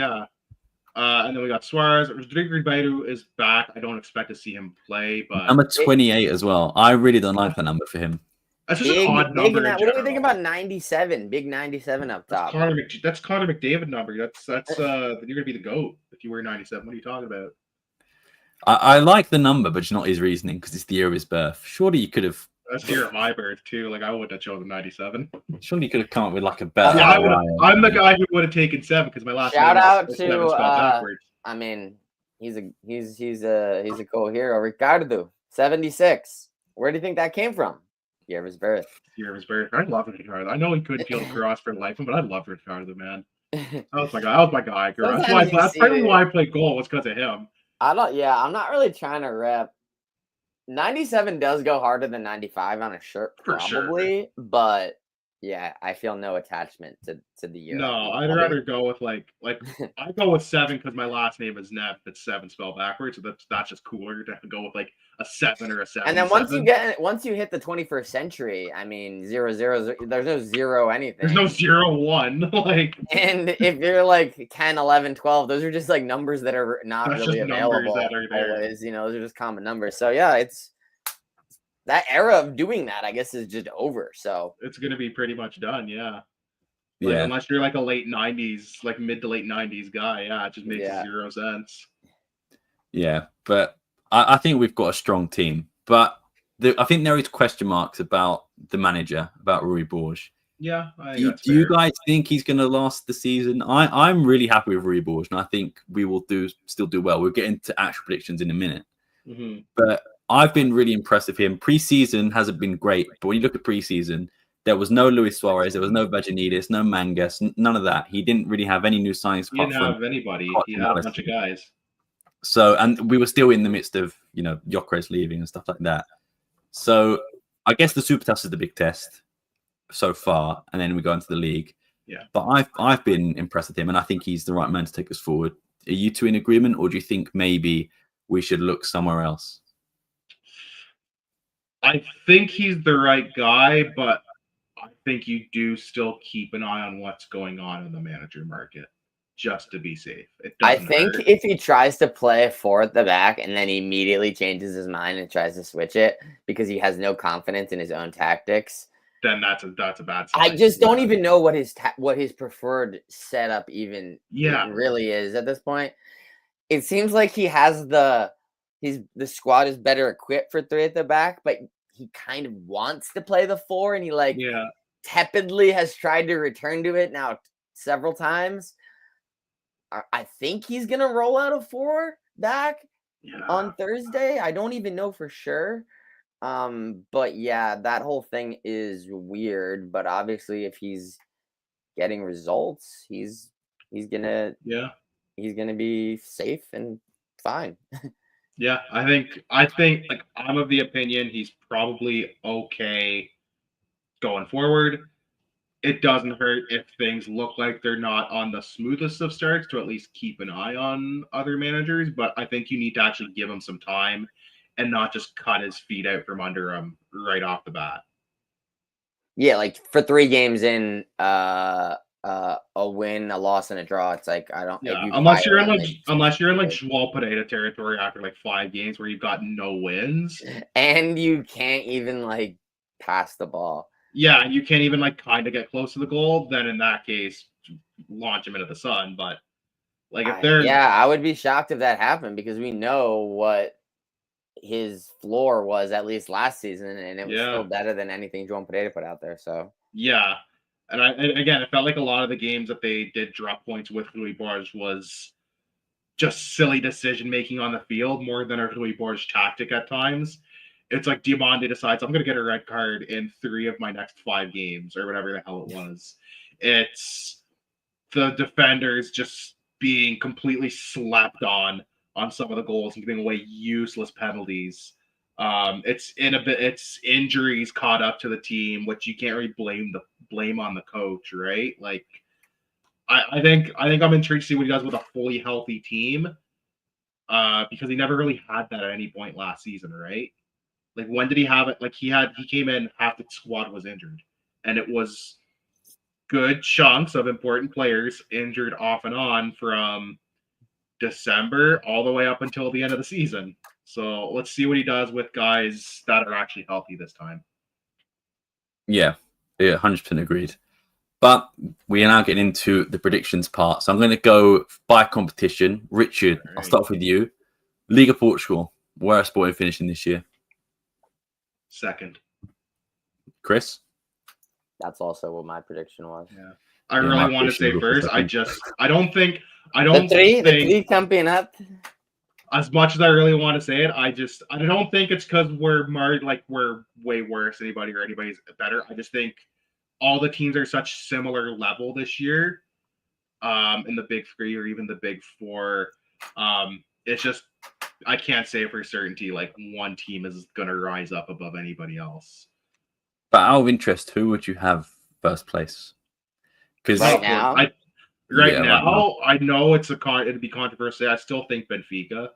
and then we got Suarez. Rodrigo Ribeiro is back. I don't expect to see him play, but number 28 as well. I really don't like that number for him. That's just an odd number. What do you think about 97? Big 97 up top. That's Connor McDavid number. That's you're gonna be the GOAT if you wear 97. What are you talking about? I like the number, but it's not his reasoning because it's the year of his birth. Surely you could have. That's the year of my birth too. Like I wouldn't have chosen 97. Surely you could have come up with like a better. I'm the guy who would have taken 7 because my last shout name out is to. I mean, he's a cool hero. Ricardo, 76. Where do you think that came from? Year of his birth. Year of his birth. I love Ricardo. I know he couldn't field across for life, but I love Ricardo, man. That was my guy. That's probably why I played goal was because of him. I'm not really trying to rep. 97 does go harder than 95 on a shirt, probably, sure. But yeah, I feel no attachment to the year. No, I'd rather go with like I go with 7 because my last name is Neff. It's 7 spelled backwards, so that's just cooler to go with like a 7 or a 7. And then once you hit the 21st century, I mean 0, 0, there's no 0 anything. There's no 0, 1 like. And if you're like 10, 11, 12, those are just like numbers that are not really available always. You know, those are just common numbers. So yeah, it's. That era of doing that, I guess, is just over. So it's going to be pretty much done. Yeah. Unless you're like a late 90s, like mid to late 90s guy. Yeah. It just makes 0 sense. Yeah. But I think we've got a strong team. But I think there is question marks about the manager, about Rui Borges. Yeah. Do you guys think he's going to last the season? I'm really happy with Rui Borges, and I think we will still do well. We'll get into actual predictions in a minute. Mm-hmm. But I've been really impressed with him. Preseason hasn't been great, but when you look at preseason, There was no Luis Suarez, there was no Vagianidis, no Mangas, none of that. He didn't really have any new signings. He didn't have anybody. He had a bunch of guys. So, and we were still in the midst of, Gyokeres leaving and stuff like that. So, I guess the Super Test is the big test so far, and then we go into the league. Yeah. But I've been impressed with him, and I think he's the right man to take us forward. Are you two in agreement, or do you think maybe we should look somewhere else? I think he's the right guy, but I think you do still keep an eye on what's going on in the manager market just to be safe. I think if he tries to play 4 at the back and then he immediately changes his mind and tries to switch it because he has no confidence in his own tactics, then that's a bad sign. I just don't even know what his preferred setup even really is at this point. It seems like he has the squad is better equipped for 3 at the back, but he kind of wants to play the 4, and he tepidly has tried to return to it now several times. I think he's gonna roll out a 4 back on Thursday. I don't even know for sure. But yeah, that whole thing is weird. But obviously, if he's getting results, he's gonna be safe and fine. Yeah, I think like I'm of the opinion he's probably okay going forward. It doesn't hurt if things look like they're not on the smoothest of starts to at least keep an eye on other managers. But I think you need to actually give him some time and not just cut his feet out from under him right off the bat. Yeah, like for 3 games in, a win, a loss, and a draw. It's like I don't. Yeah, unless you're in like Joao Pineda territory after like 5 games where you've got no wins and you can't even like pass the ball. Yeah, you can't even like kind of get close to the goal. Then in that case, launch him into the sun. But like if they're I would be shocked if that happened because we know what his floor was at least last season, and it was still better than anything Joao Pineda put out there. So yeah. And again, it felt like a lot of the games that they did drop points with Louis Borges was just silly decision making on the field more than a Louis Borges tactic at times. It's like Diamande decides I'm going to get a red card in 3 of my next 5 games or whatever the hell it was. It's the defenders just being completely slapped on some of the goals and giving away useless penalties. It's injuries caught up to the team, which you can't really blame on the coach, right? Like, I think I'm intrigued to see what he does with a fully healthy team, because he never really had that at any point last season, right? Like, when did he have it? Like, he came in, half the squad was injured, and it was good chunks of important players injured off and on from December all the way up until the end of the season. So let's see what he does with guys that are actually healthy this time. Yeah, 100% agreed. But we are now getting into the predictions part. So I'm going to go by competition. Richard, I'll start with you. Liga Portugal, where are Sporting finishing this year? Second. Chris? That's also what my prediction was. Yeah. I really want to say first. I don't think the three campeonato. As much as I really want to say it, I don't think it's because we're way worse than anybody or anybody's better. I just think all the teams are such similar level this year, in the big 3 or even the big 4. It's just I can't say for certainty like one team is gonna rise up above anybody else. But out of interest, who would you have first place? Because right now, I know it'd be controversial. I still think Benfica.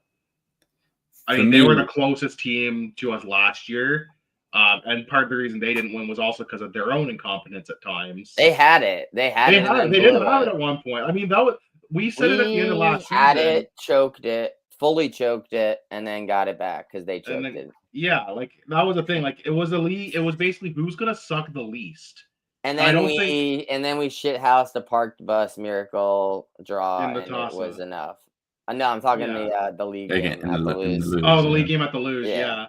I mean, they were the closest team to us last year, and part of the reason they didn't win was also because of their own incompetence at times. They had it. They didn't have it at one point. I mean, we said it at the end of last season. Had it, fully choked it, and then got it back because they choked it. Yeah, like that was the thing. Like it was the league. It was basically who's gonna suck the least. And then we shithoused the parked bus miracle draw, and Tasa. It was enough. No, I'm talking the league game at the Luz. Oh, the league game at the Luz. Yeah.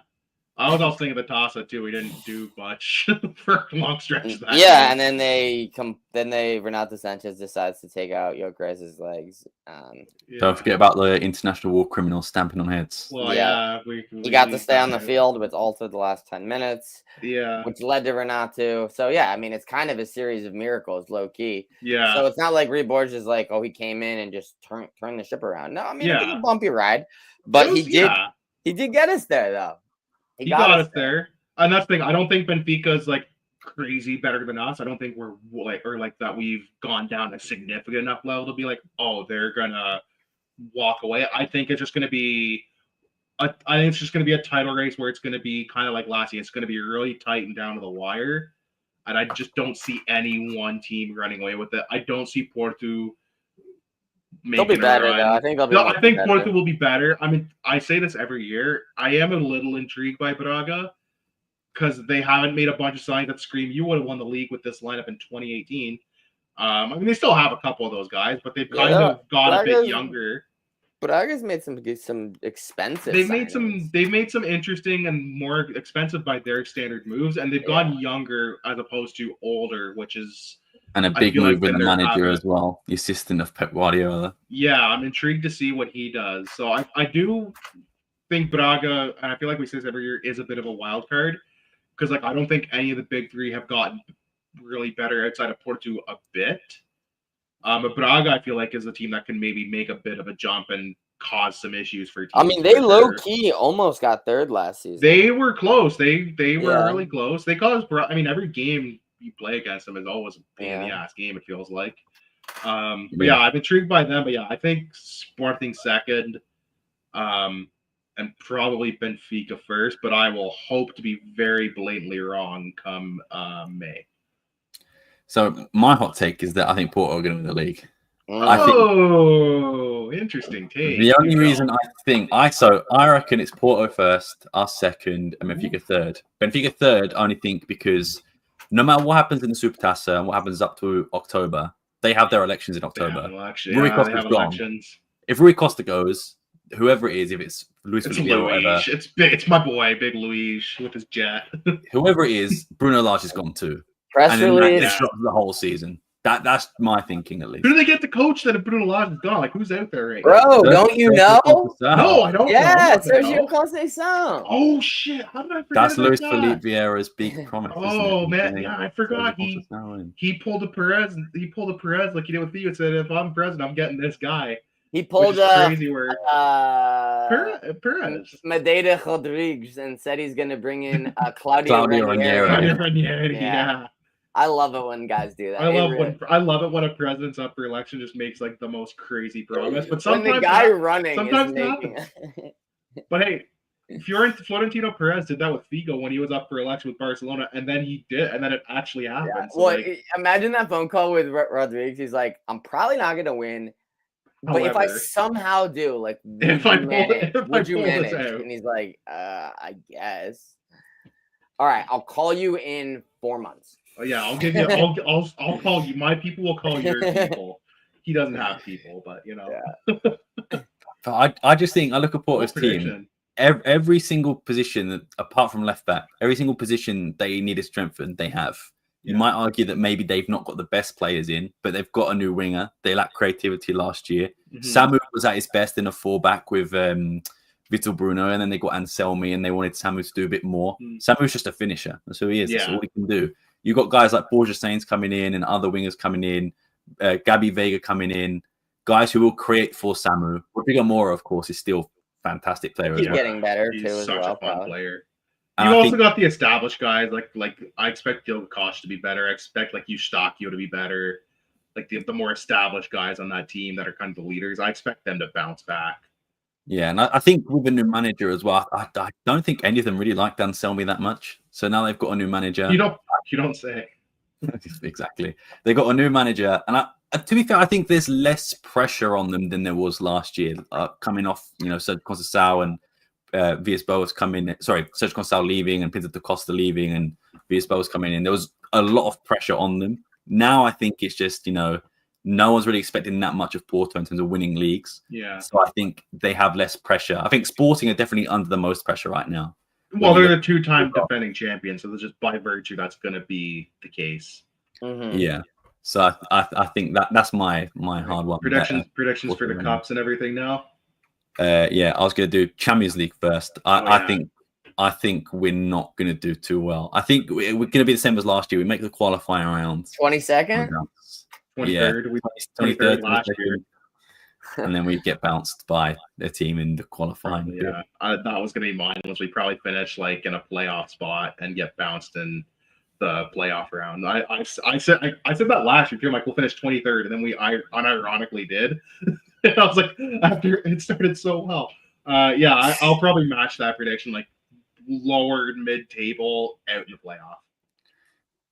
I was also thinking the Tasa too. We didn't do much for long stretches. That Yeah, game. and then Renato Sanchez decides to take out Gyokeres' legs. Don't forget about the international war criminals stamping on heads. Well, Yeah. we He got to leave stay that on the out. field with Alta the last 10 minutes, Yeah, which led to Renato. So, yeah, I mean, it's kind of a series of miracles, low key. yeah. So it's not like Reed Borges like, oh, he came in and just turned the ship around. No, I mean, it was Yeah. a bumpy ride, but It was- he did get us there, though. He got us there. And that's the thing. I don't think Benfica's like crazy better than us. I don't think we're like that we've gone down a significant enough level to be like, oh, they're gonna walk away. I think it's just gonna be I think it's just gonna be a title race where it's gonna be kind of like last year. It's gonna be really tight and down to the wire. And I just don't see any one team running away with it. I don't see Porto They'll be better, though. I think they'll be I think better. Porto will be better. I mean, I say this every year. I am a little intrigued by Braga because they haven't made a bunch of signs that scream you would have won the league with this lineup in 2018. I mean, they still have a couple of those guys, but they've kind of got a bit younger. Braga's made some expensive. They've made some interesting and more expensive by their standard moves, and they've gone younger as opposed to older, which is. And a big move with the manager as well, the assistant of Pep Guardiola. Yeah, I'm intrigued to see what he does. So I do think Braga, and I feel like we say this every year, is a bit of a wild card because like I don't think any of the big three have gotten really better outside of Porto a bit. But Braga, I feel like, is a team that can maybe make a bit of a jump and cause some issues for teams. I mean, they low key almost got third last season. They were close. They were really close. They caused. I mean, every game you play against them is always a pain in the ass game. It feels like. But yeah, I'm intrigued by them. But yeah, I think Sporting second, and probably Benfica first. But I will hope to be very blatantly wrong come May. So my hot take is that I think Porto are going to win the league. Interesting take. The only reason I reckon it's Porto first, us second, and Benfica third. Benfica third, I only think because no matter what happens in the Super Tasa and what happens up to October, they have their elections in October. Rui Costa's gone. If Rui Costa goes, whoever it is, if it's Luis Felipe or whatever, it's my boy, Big Luis with his jet. Whoever it is, Bruno Lage is gone too. Press release. That disrupts the whole season. That's my thinking at least. Who do they get to coach that if Bruno Lage is gone? Like who's out there right now? Bro, don't you know? No, I don't know. Yeah, Sergio Conceição. Oh shit! How did I forget? That's Luis Felipe Vieira's big promise. Oh man, yeah, I forgot. He pulled a Perez. He pulled a Perez like he did with you and said, "If I'm president, I'm getting this guy." He pulled crazy word. Perez. Medeiros Rodrigues and said he's going to bring in Claudio Ranieri. Yeah. I love it when guys do that. I love it when a president's up for election just makes like the most crazy promise. But sometimes when the guy running sometimes is making. But hey, Florentino Perez did that with Figo when he was up for election with Barcelona, and then he did, and then it actually happened. Yeah. So well, imagine that phone call with Rodriguez. He's like, "I'm probably not going to win, but if I somehow do, like, would you manage?" And he's like, "I guess." All right, I'll call you in 4 months. Oh, yeah, I'll give you. I'll call you. My people will call your people. He doesn't have people, but you know. Yeah. I just think I look at Porto's team. Every single position, apart from left back, every single position they need to strengthen, they have. You might argue that maybe they've not got the best players in, but they've got a new winger. They lacked creativity last year. Mm-hmm. Samu was at his best in a fullback with Vitor Bruno, and then they got Anselmi, and they wanted Samu to do a bit more. Samu's just a finisher. That's who he is. That's all he can do. You got guys like Borja Sainz coming in and other wingers coming in, Gabby Vega coming in, guys who will create for Samu. Rodrigo Mora, of course, is still a fantastic player. He's getting better too as well. He's such a fun player. You've also got the established guys like I expect Gyokeres to be better. I expect like Eustáquio to be better. Like the more established guys on that team that are kind of the leaders, I expect them to bounce back. Yeah, and I think with a new manager as well, I don't think any of them really liked Anselmi that much. So now they've got a new manager. You don't say. Exactly. They got a new manager, and to be fair, I think there's less pressure on them than there was last year. Coming off, Sergio Conceição and Villas-Boas coming. Sorry, Sergio Conceição leaving and Pinto da Costa leaving, and Villas-Boas coming in. There was a lot of pressure on them. Now I think it's just no one's really expecting that much of Porto in terms of winning leagues. Yeah. So I think they have less pressure. I think Sporting are definitely under the most pressure right now. Well, they're the two-time defending champions, so just by virtue, that's going to be the case. Mm-hmm. Yeah. So I think that's my hard one. Predictions for the cups and everything now. Yeah, I was going to do Champions League first. I think we're not going to do too well. I think we're going to be the same as last year. We make the qualifying round. 22nd? 23rd. 23rd last year. And then we get bounced by a team in the qualifying. Yeah, that was going to be mine. Was we probably finish like in a playoff spot and get bounced in the playoff round. I said that last year too. Like we'll finish 23rd, and then we unironically did. And I was like, after it started so well. I'll probably match that prediction, like lower mid-table out in the playoff.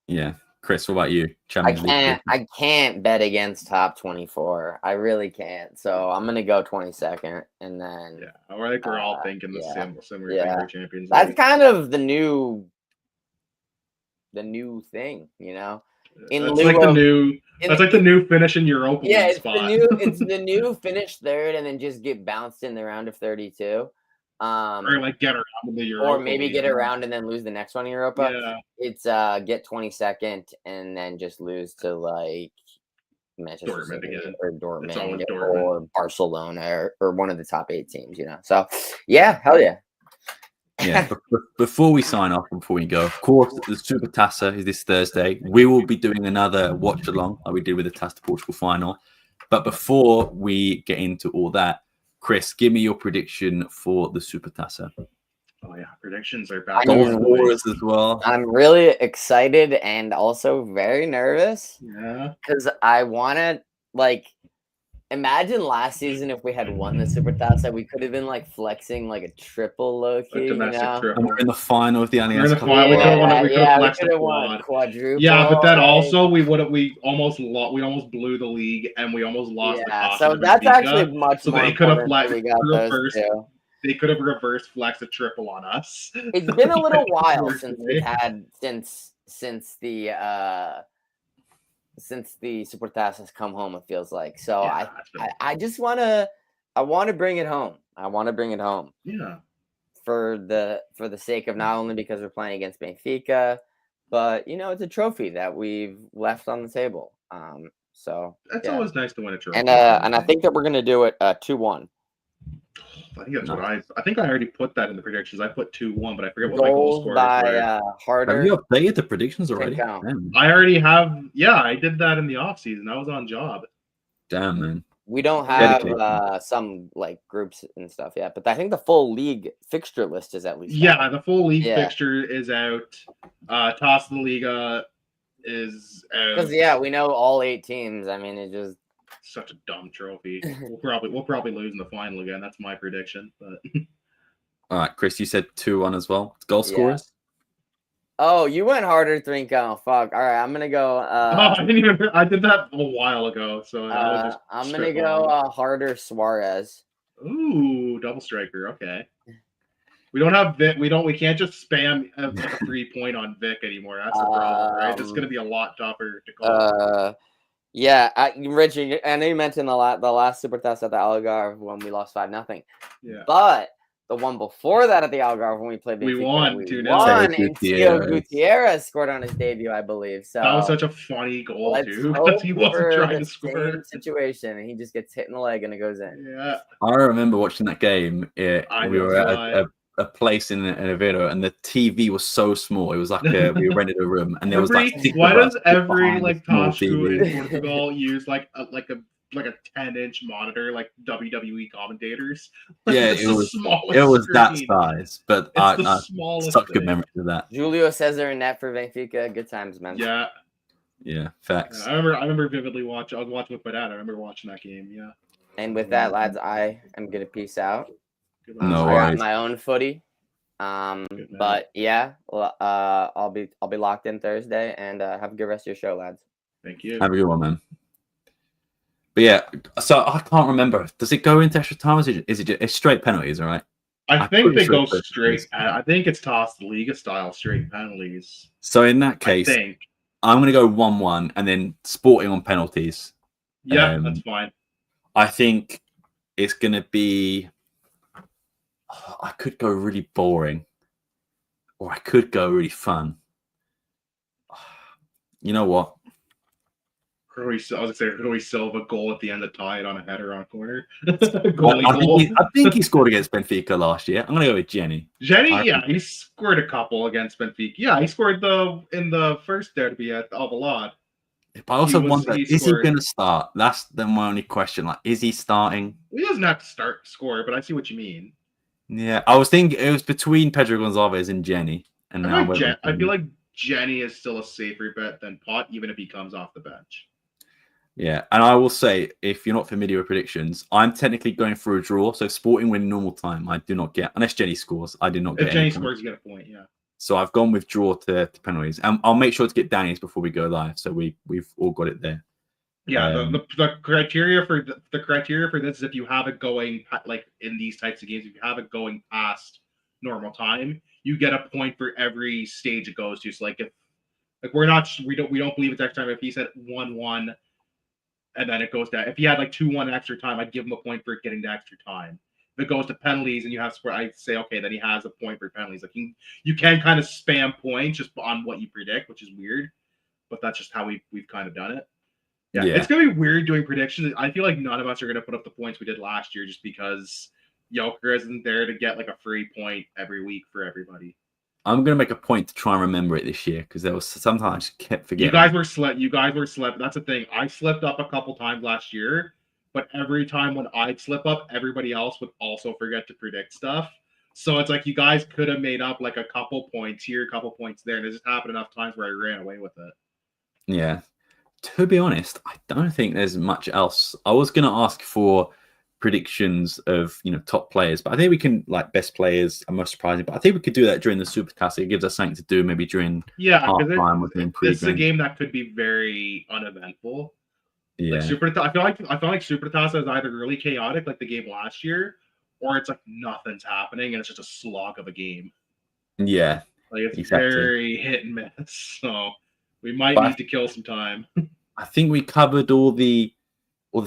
Yeah. Chris, what about you? I can't bet against top 24. I really can't. So I'm gonna go 22nd, and then I think we're all thinking the similar thing for Champions League. That's kind of the new thing, you know. That's like the new finish in Europa. Yeah, it's spot. it's the new finish third, and then just get bounced in the round of 32. Or like get around in the Europa. Or maybe get around and then lose the next one in Europa. Yeah. It's get 22nd and then just lose to like Manchester City or Dortmund or Barcelona or one of the top 8 teams, you know. So yeah, hell yeah. Yeah, but before we sign off, before we go, of course, the Super Tasa is this Thursday. We will be doing another watch along like we did with the Tasa Portugal final. But before we get into all that, Chris, give me your prediction for the Super Tasa. Oh yeah, predictions are back. Goals as well. I'm really excited and also very nervous. Yeah, because I want to imagine last season if we had won the Super Tasa, we could have been like flexing like a triple low key, you know? And we're in the final of the Allianz Cup. We could have won quadruple. Yeah, but then also we almost blew the league and we almost lost. Yeah, so that's actually much more. They could have They could have reverse flexed a triple on us. It's been a little while since we've had since the Super Tasa has come home, it feels like. So I just want to bring it home. I want to bring it home. Yeah. For the sake of not only because we're playing against Benfica, but you know it's a trophy that we've left on the table. So that's always nice to win a trophy. And I think that we're gonna do it 2-1. I think that's what I think I already put that in the predictions. I put 2-1, but I forget what my goal score by Harder. Have you updated the predictions already? I already have. Yeah, I did that in the off season. I was on job. Damn, man. We don't have some like groups and stuff yet, but I think the full league fixture list is at least. Yeah, the full league fixture is out. Tasa the Liga is out. Because we know all 8 teams. I mean, it just. Such a dumb trophy. We'll probably lose in the final again. That's my prediction. But all right, Chris, you said 2-1 as well. Goal scorers. Oh, you went Harder 3-0. Fuck. All right, I'm gonna go. I did that a while ago. So I'm gonna go Harder Suarez. Ooh, double striker. Okay. We don't have Vic. We can't just spam a 3-point on Vic anymore. That's the problem, right? It's gonna be a lot tougher to call. Yeah, Richard, I know you mentioned the last Super Tasa at the Algarve when we lost 5-0. Yeah. But the one before that at the Algarve when we played Benfica, we won 2-0. And Gyokeres scored on his debut, I believe. So that was such a funny goal, too, because he wasn't trying to score. Situation, and he just gets hit in the leg and it goes in. Yeah. I remember watching that game. We were at a place in Aveiro, and the TV was so small. It was like we rented a room, and there was like. Why does every like Taca in Portugal use like a 10-inch monitor like WWE commentators? Yeah, it was that size, but I such good memories of that. Julio Cesar in net for Benfica. Good times, man. Yeah, facts. I remember vividly watching. I was watching with my dad. I remember watching that game. Yeah. And with that, lads, I am gonna peace out. No I worries. got my own footy. But yeah, I'll be locked in Thursday, and have a good rest of your show, lads. Thank you. Have a good one, man. But yeah, so I can't remember. Does it go into extra time? Or is it just, it's straight penalties, all right? I think they go straight. I think it's Tasa the Liga style straight penalties. So in that case, I'm going to go 1-1 and then Sporting on penalties. Yeah, that's fine. I think it's going to be. I could go really boring. or I could go really fun. You know what? I was gonna say Rui Silva goal at the end of tie it on a header on a corner. I think he scored against Benfica last year. I'm gonna go with Jenny. Jenny, yeah, he scored a couple against Benfica. Yeah, he scored in the first derby at Alvalade. But I also wonder, is he going to start? That's my only question. Like, is he starting? He doesn't have to score, but I see what you mean. Yeah, I was thinking it was between Pedro Gonzalez and Jenny. And I feel like Jenny is still a safer bet than Pot, even if he comes off the bench. Yeah, and I will say, if you're not familiar with predictions, I'm technically going for a draw. So Sporting win normal time, I do not get, unless Jenny scores, I do not get. If Jenny scores, you get a point, yeah. So I've gone with draw to penalties. And I'll make sure to get Danny's before we go live. So we've all got it there. Yeah, the criteria for this is if you have it going like in these types of games, if you have it going past normal time, you get a point for every stage it goes to. So like if we don't believe it's extra time. If he said 1-1 and then it goes down, if he had like 2-1 extra time, I'd give him a point for getting to extra time. If it goes to penalties and you have score, I'd say okay, then he has a point for penalties. Like you can kind of spam points just on what you predict, which is weird, but that's just how we've kind of done it. Yeah, it's gonna be weird doing predictions. I feel like none of us are gonna put up the points we did last year just because Gyokeres isn't there to get like a free point every week for everybody. I'm gonna make a point to try and remember it this year because there was sometimes I just kept forgetting. You guys were slept. That's the thing. I slipped up a couple times last year, but every time when I'd slip up, everybody else would also forget to predict stuff. So it's like you guys could have made up like a couple points here, a couple points there, and it just happened enough times where I ran away with it. Yeah. To be honest, I don't think there's much else. I was going to ask for predictions of top players, but I think we can like best players are most surprising. But I think we could do that during the Supercast. It gives us something to do maybe during halftime within pre. It's a game that could be very uneventful. Yeah, I feel like Super Tasa is either really chaotic like the game last year, or it's like nothing's happening and it's just a slog of a game. Yeah, like it's very hit and miss. So. We might need to kill some time. I think we covered all the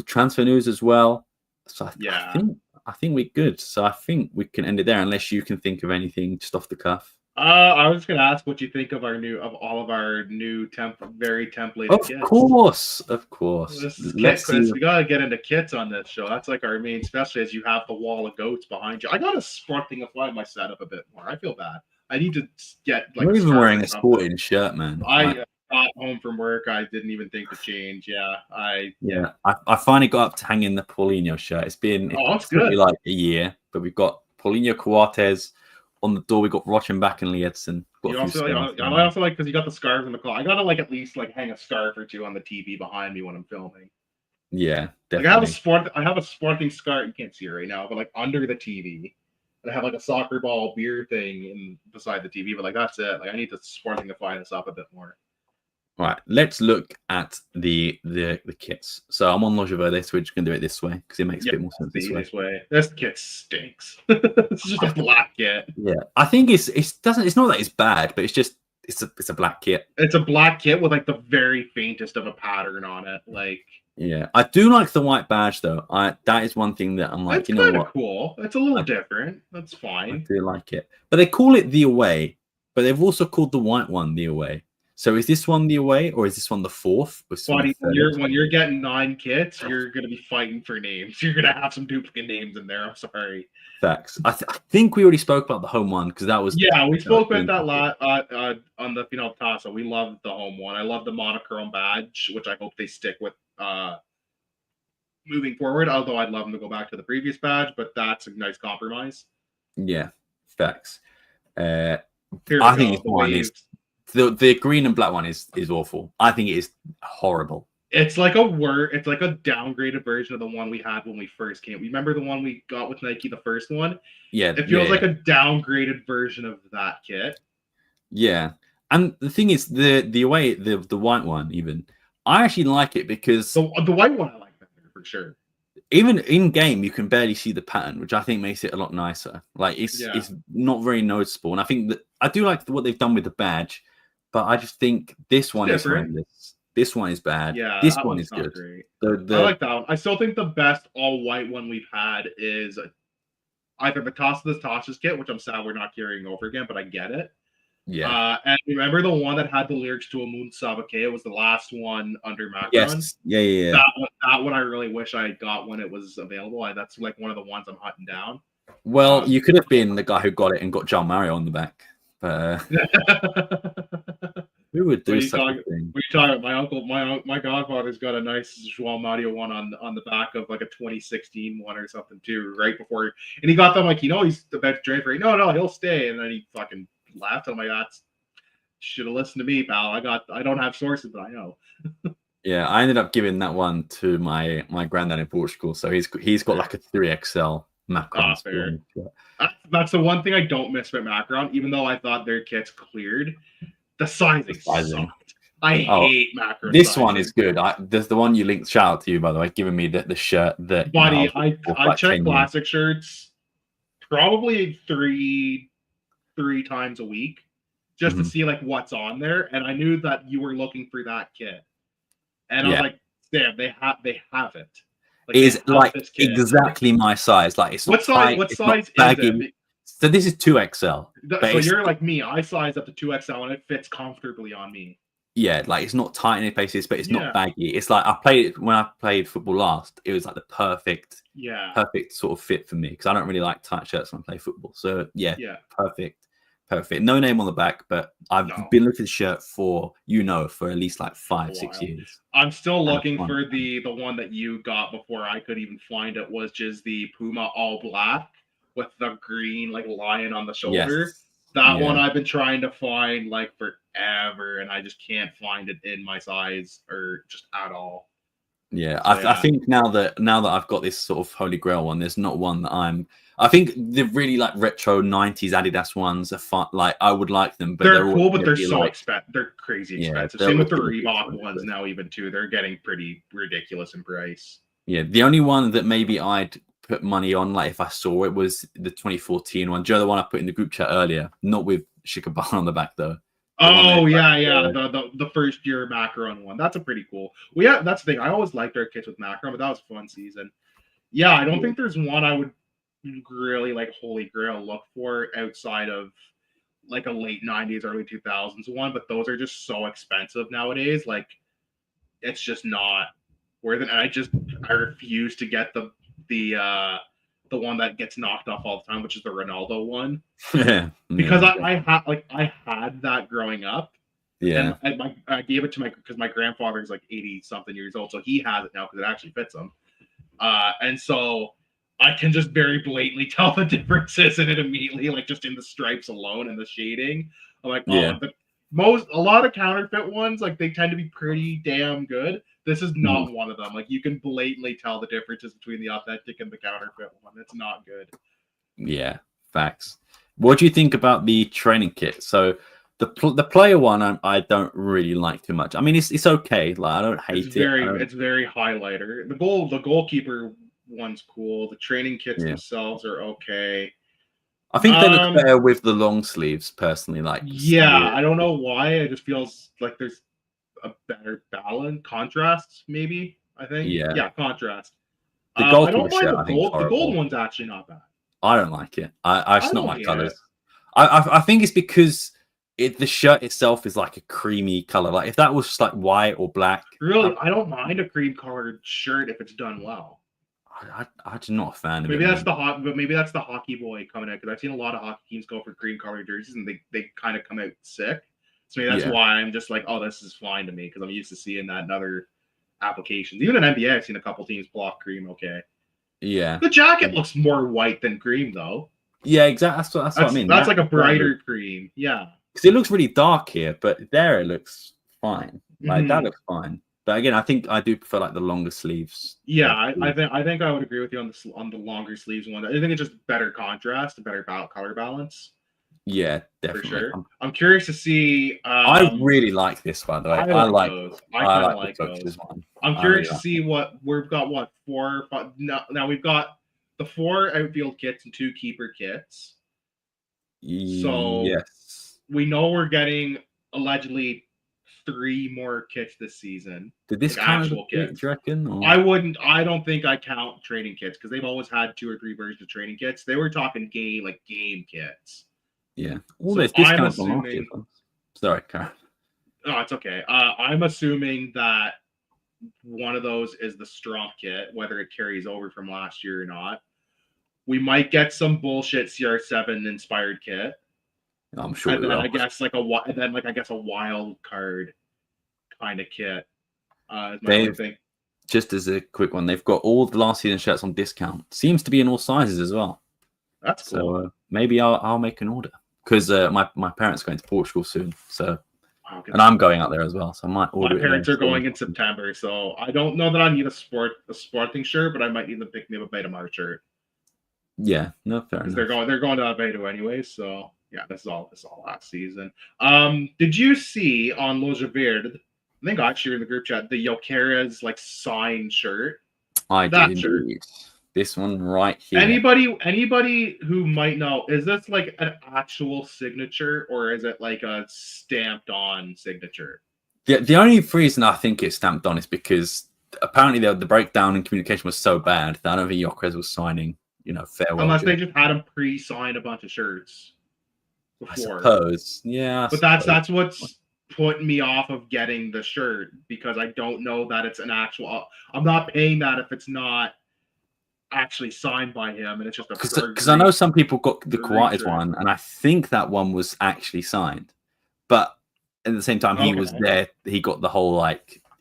transfer news as well. So I think we're good. So I think we can end it there unless you can think of anything just off the cuff. I was going to ask what you think of all of our new very templated kits. Of course. We got to get into kits on this show. That's like our main, especially as you have the wall of goats behind you. I got to sportingify my setup a bit more. I feel bad. I need to get like. You're even wearing a sporting shirt, man. I got home from work. I didn't even think to change. I finally got up to hang in the Paulinho shirt. It's been good. Like a year, but we've got Paulinho Coates on the door. We got Rochenbach and Liedson. I also like because you got the scarves in the cloth. I gotta like at least like hang a scarf or two on the TV behind me when I'm filming. Yeah, definitely. Like I have a sporting scarf. You can't see it right now, but like under the TV. I have like a soccer ball beer thing beside the TV, but like that's it. Like I need to sportingify this up a bit more. All right, let's look at the kits. So I'm on Loja Verde, so we're just gonna do it this way because it makes a bit more sense this way. This kit stinks. It's just a black kit. Yeah, I think it's not that it's bad, but it's a black kit. It's a black kit with like the very faintest of a pattern on it. Like yeah, I do like the white badge though. That is one thing that I'm like, you know what? Cool. It's a little different. That's fine. I do like it, but they call it the away, but they've also called the white one the away. So is this one the away or is this one the fourth? Buddy, when you're getting 9 kits, you're going to be fighting for names. You're going to have some duplicate names in there. I'm sorry. Facts. I think we already spoke about the home one because that was... Yeah, we spoke about that on the Final Tasa. We love the home one. I love the monochrome badge, which I hope they stick with moving forward, although I'd love them to go back to the previous badge, but that's a nice compromise. Yeah, facts. I think this one is... The green and black one is awful. I think it is horrible. It's like a downgraded version of the one we had when we first came. Remember the one we got with Nike, the first one? Yeah. It feels like a downgraded version of that kit. Yeah. And the thing is, the away, the white one even, I actually like it because... The white one I like better, for sure. Even in game, you can barely see the pattern, which I think makes it a lot nicer. Like, it's not very noticeable. And I think that I do like what they've done with the badge, but I just think this one is horrendous. This one is bad. Yeah, this one is good. I like that one. I still think the best all-white one we've had is either the Tasa's kit, which I'm sad we're not carrying over again, but I get it. Yeah. And remember the one that had the lyrics to a Moon Sabake? It was the last one under Macron. Yes. Yeah. That one I really wish I got when it was available. That's like one of the ones I'm hunting down. Well, you could have been the guy who got it and got John Mario on the back. Who would do such a thing? What are you talking about? My godfather's got a nice João Mario one on the back of like a 2016 one or something too, right before, and he got them like, he's about to transfer. No, he'll stay, and then he fucking left. I'm like, that's should have listened to me, pal. I don't have sources, but I know. Yeah, I ended up giving that one to my granddad in Portugal, so he's got like a 3XL Macron. That's the one thing I don't miss about Macron, even though I thought their kits cleared. The sizing sucked. I hate Macron. This sizing. one is good. There's the one you linked. Shout out to you, by the way, giving me the shirt that. Buddy, I check classic shirts probably three times a week just to see like what's on there, and I knew that you were looking for that kit, and I was like, damn, they have it. Like, is like exactly my size. Like it's what size? What size is it? So this is 2XL. So you're like me. I size up to 2XL and it fits comfortably on me. Yeah, like it's not tight in any places, but it's not baggy. It's like when I played football last, it was like the perfect sort of fit for me because I don't really like tight shirts when I play football. So perfect. No name on the back, but I've been looking at the shirt for at least like 5-6 years. I'm still looking for the one that you got before I could even find it, was just the Puma all black with the green like lion on the shoulder. That one I've been trying to find like forever, and I just can't find it in my size or just at all. Yeah, so, I think now that I've got this sort of holy grail one, there's not one that I think the really like retro 90s Adidas ones are fun. Like I would like them, but they're cool, but they're so expensive. They're crazy expensive. Same with the Reebok ones now, even too. They're getting pretty ridiculous in price. Yeah, the only one that maybe I'd put money on, like if I saw it, was the 2014 one. Do you know the one I put in the group chat earlier? Not with Shikabana on the back though. The first year Macron one. That's a pretty cool. Well, yeah, that's the thing. I always liked our kits with Macron, but that was a fun season. Yeah, I don't think there's one I would really like holy grail look for outside of like a late 90s, early 2000s one, but those are just so expensive nowadays. Like it's just not worth it. And I refuse to get the one that gets knocked off all the time, which is the Ronaldo one. Because I had that growing up. Yeah. And I gave it to because my grandfather's like 80 something years old, so he has it now because it actually fits him. And so I can just very blatantly tell the differences in it immediately, like just in the stripes alone and the shading. I'm like, a lot of counterfeit ones, like they tend to be pretty damn good. This is not one of them. Like you can blatantly tell the differences between the authentic and the counterfeit one. It's not good. Yeah, facts. What do you think about the training kit? So the player one, I don't really like too much. I mean, it's okay. Like I don't hate it. It's very highlighter. The goalkeeper one's cool. The training kits themselves are okay. I think they look better with the long sleeves, personally. Like, I don't know why. It just feels like there's a better balance, contrast, maybe. I think. Yeah, contrast. The gold, I don't mind the gold. The gold one's actually not bad. I don't like it. It's not my colors. I think it's because the shirt itself is like a creamy color. Like if that was just like white or black. Really, I don't mind a cream colored shirt if it's done well. I'm just not a fan of it. Maybe that's the hockey boy coming out, because I've seen a lot of hockey teams go for cream colored jerseys and they kind of come out sick. So maybe that's why I'm just like, oh, this is fine to me, because I'm used to seeing that in other applications. Even in NBA, I've seen a couple teams block cream. Okay. Yeah. The jacket looks more white than cream, though. Yeah, exactly. That's what I mean. That's like a brighter cream. Yeah. Because it looks really dark here, but there it looks fine. Like that looks fine. But again, I think I do prefer like the longer sleeves. Yeah, I think I would agree with you on the longer sleeves one. I think it's just better contrast, a better color balance. Yeah, definitely. For sure. I'm curious to see. I really like this, by the way. I like those. I like those. I'm curious to see what we've got. What 4 or 5? Now we've got the 4 outfield kits and 2 keeper kits. So yes, we know we're getting allegedly 3 more kits this season. Did this count actual kits? Do you reckon? Or? I don't think I count training kits, because they've always had 2 or 3 versions of training kits. They were talking game kits. Yeah, all So those I'm discounts on last assuming- year's ones. Sorry, Karen. No, it's okay. I'm assuming that one of those is the Stronc kit, whether it carries over from last year or not. We might get some bullshit CR7 inspired kit, I'm sure and we then will. I guess a wild card kind of kit. Is my only thing. Just as a quick one, they've got all the last season shirts on discount. Seems to be in all sizes as well. That's cool. So maybe I'll make an order because my parents are going to Portugal soon. So and I'm going out there as well. So I might order. My parents are going in September, so I don't know that I need a sporting shirt, but I might need them to pick me up a Beta Mart shirt. Yeah, no, fair enough. They're going to Alvalade anyway, so yeah, this is all last season. Did you see on Loja Verde? I think I shared in the group chat the Gyokeres like signed shirt. I That did shirt. indeed. This one right here. Anybody who might know, is this like an actual signature or is it like a stamped on signature? The only reason I think it's stamped on is because apparently the breakdown in communication was so bad that I don't think Gyokeres was signing, farewell. Unless they just had him pre-sign a bunch of shirts before. I suppose. Yeah. But that's what's putting me off of getting the shirt because I don't know that it's an actual. I'm not paying that if it's not actually signed by him and it's just a. Because I know some people got the Kawhi's shirt. one, and I think that one was actually signed, but at the same time he was there. He got the whole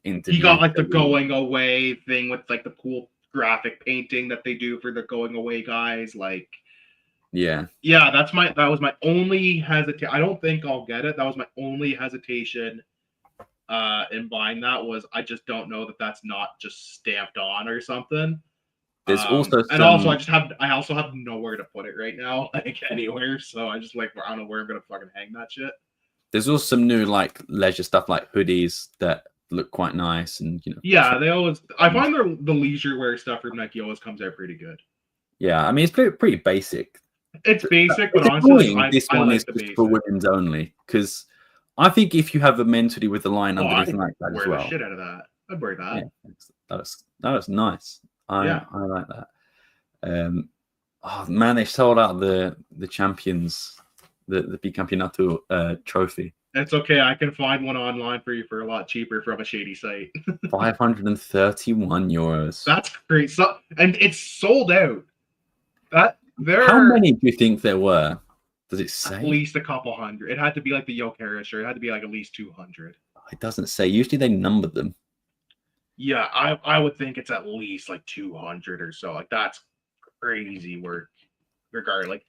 interview. He got like the going away thing with like the cool graphic painting that they do for the going away guys. Like, yeah, that was my only hesitation. I don't think I'll get it. That was my only hesitation in buying that was I just don't know that that's not just stamped on or something. There's also and also I also have nowhere to put it right now, like anywhere. So I just I don't know where I'm gonna fucking hang that shit. There's also some new leisure stuff like hoodies that look quite nice and Yeah, they always. I find the leisure wear stuff from Nike always comes out pretty good. Yeah, I mean it's pretty basic. It's basic, but It's honestly, annoying this one is just for women's only because I think if you have a men's hoodie with the line underneath like that as well, wear the shit out of that. I'd wear that. Yeah, that was nice. I like that. Oh man, they sold out the champions, the Bicampeonato trophy. It's okay. I can find one online for you for a lot cheaper from a shady site. 531 euros. That's great. So, and it's sold out. How many do you think there were? Does it say? At least a couple hundred. It had to be like the Gyokeres shirt. It had to be like at least 200. It doesn't say. Usually they number them. Yeah, I would think it's at least like 200 or so. Like that's crazy work. Regardless, like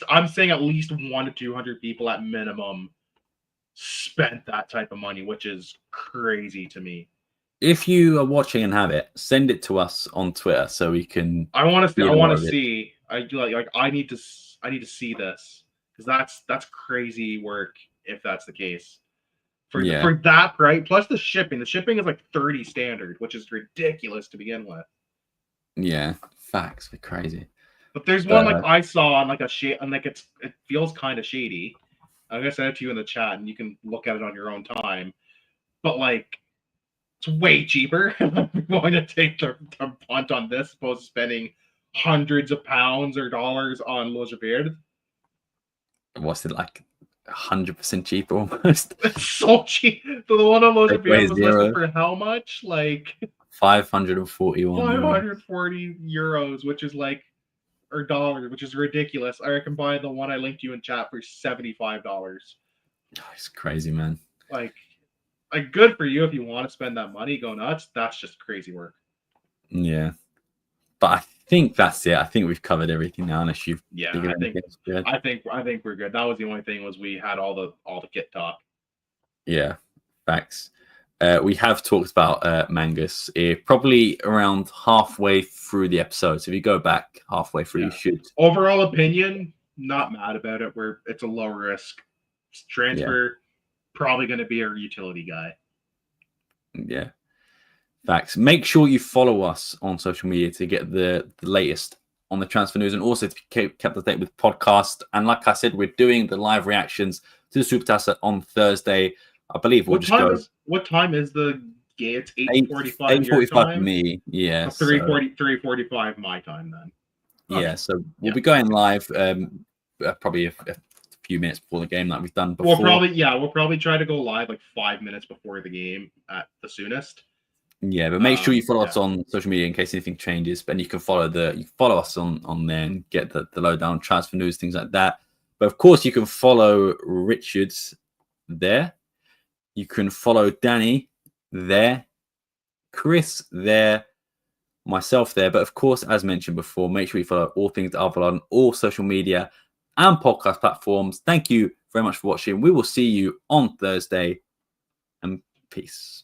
I'm saying at least 1 to 200 people at minimum spent that type of money, which is crazy to me. If you are watching and have it, send it to us on Twitter so we can. I want to see. I need to see this because that's crazy work if that's the case. For that price plus the shipping. The shipping is like 30 standard, which is ridiculous to begin with. Yeah, facts. They're crazy. But there's one like I saw on like a shade, and like it feels kind of shady. I'm gonna send it to you in the chat, and you can look at it on your own time. But like, it's way cheaper. I'm going to take the punt on this, opposed to spending hundreds of pounds or dollars on Loja Verde. What's it like? 100% cheaper almost. It's so cheap. The one on Loja Verde was listed for how much? Like 541. 540 euros, which is like, or dollars, which is ridiculous. I can buy the one I linked you in chat for $75. Oh, it's crazy, man. Like good for you if you want to spend that money. Go nuts. That's just crazy work. Yeah, but I think that's it. I think we've covered everything now. Unless you've I think we're good. That was the only thing was we had all the kit talk. Yeah, facts. We have talked about Mangus probably around halfway through the episode. So if you go back halfway through, you should. Overall opinion, not mad about it. It's a low risk transfer. Probably going to be our utility guy. Yeah. Facts. Make sure you follow us on social media to get the latest on the transfer news and also to be kept up to date with podcast. And like I said, we're doing the live reactions to the Super Tasa on Thursday. I believe we'll What time is the game? It's 8:45 your 8:45 time? for me. Yeah. 3:45 my time then. Yeah, so we'll be going live probably few minutes before the game like we've done before. We'll probably try to go live like 5 minutes before the game at the soonest. Yeah, but make sure you follow us on social media in case anything changes. And you can follow us on there and get the lowdown transfer news, things like that. But of course, you can follow Richard's there. You can follow Danny there, Chris there, myself there. But of course, as mentioned before, make sure you follow all things Alvalade on all social media and podcast platforms. Thank you very much for watching. We will see you on Thursday, and peace.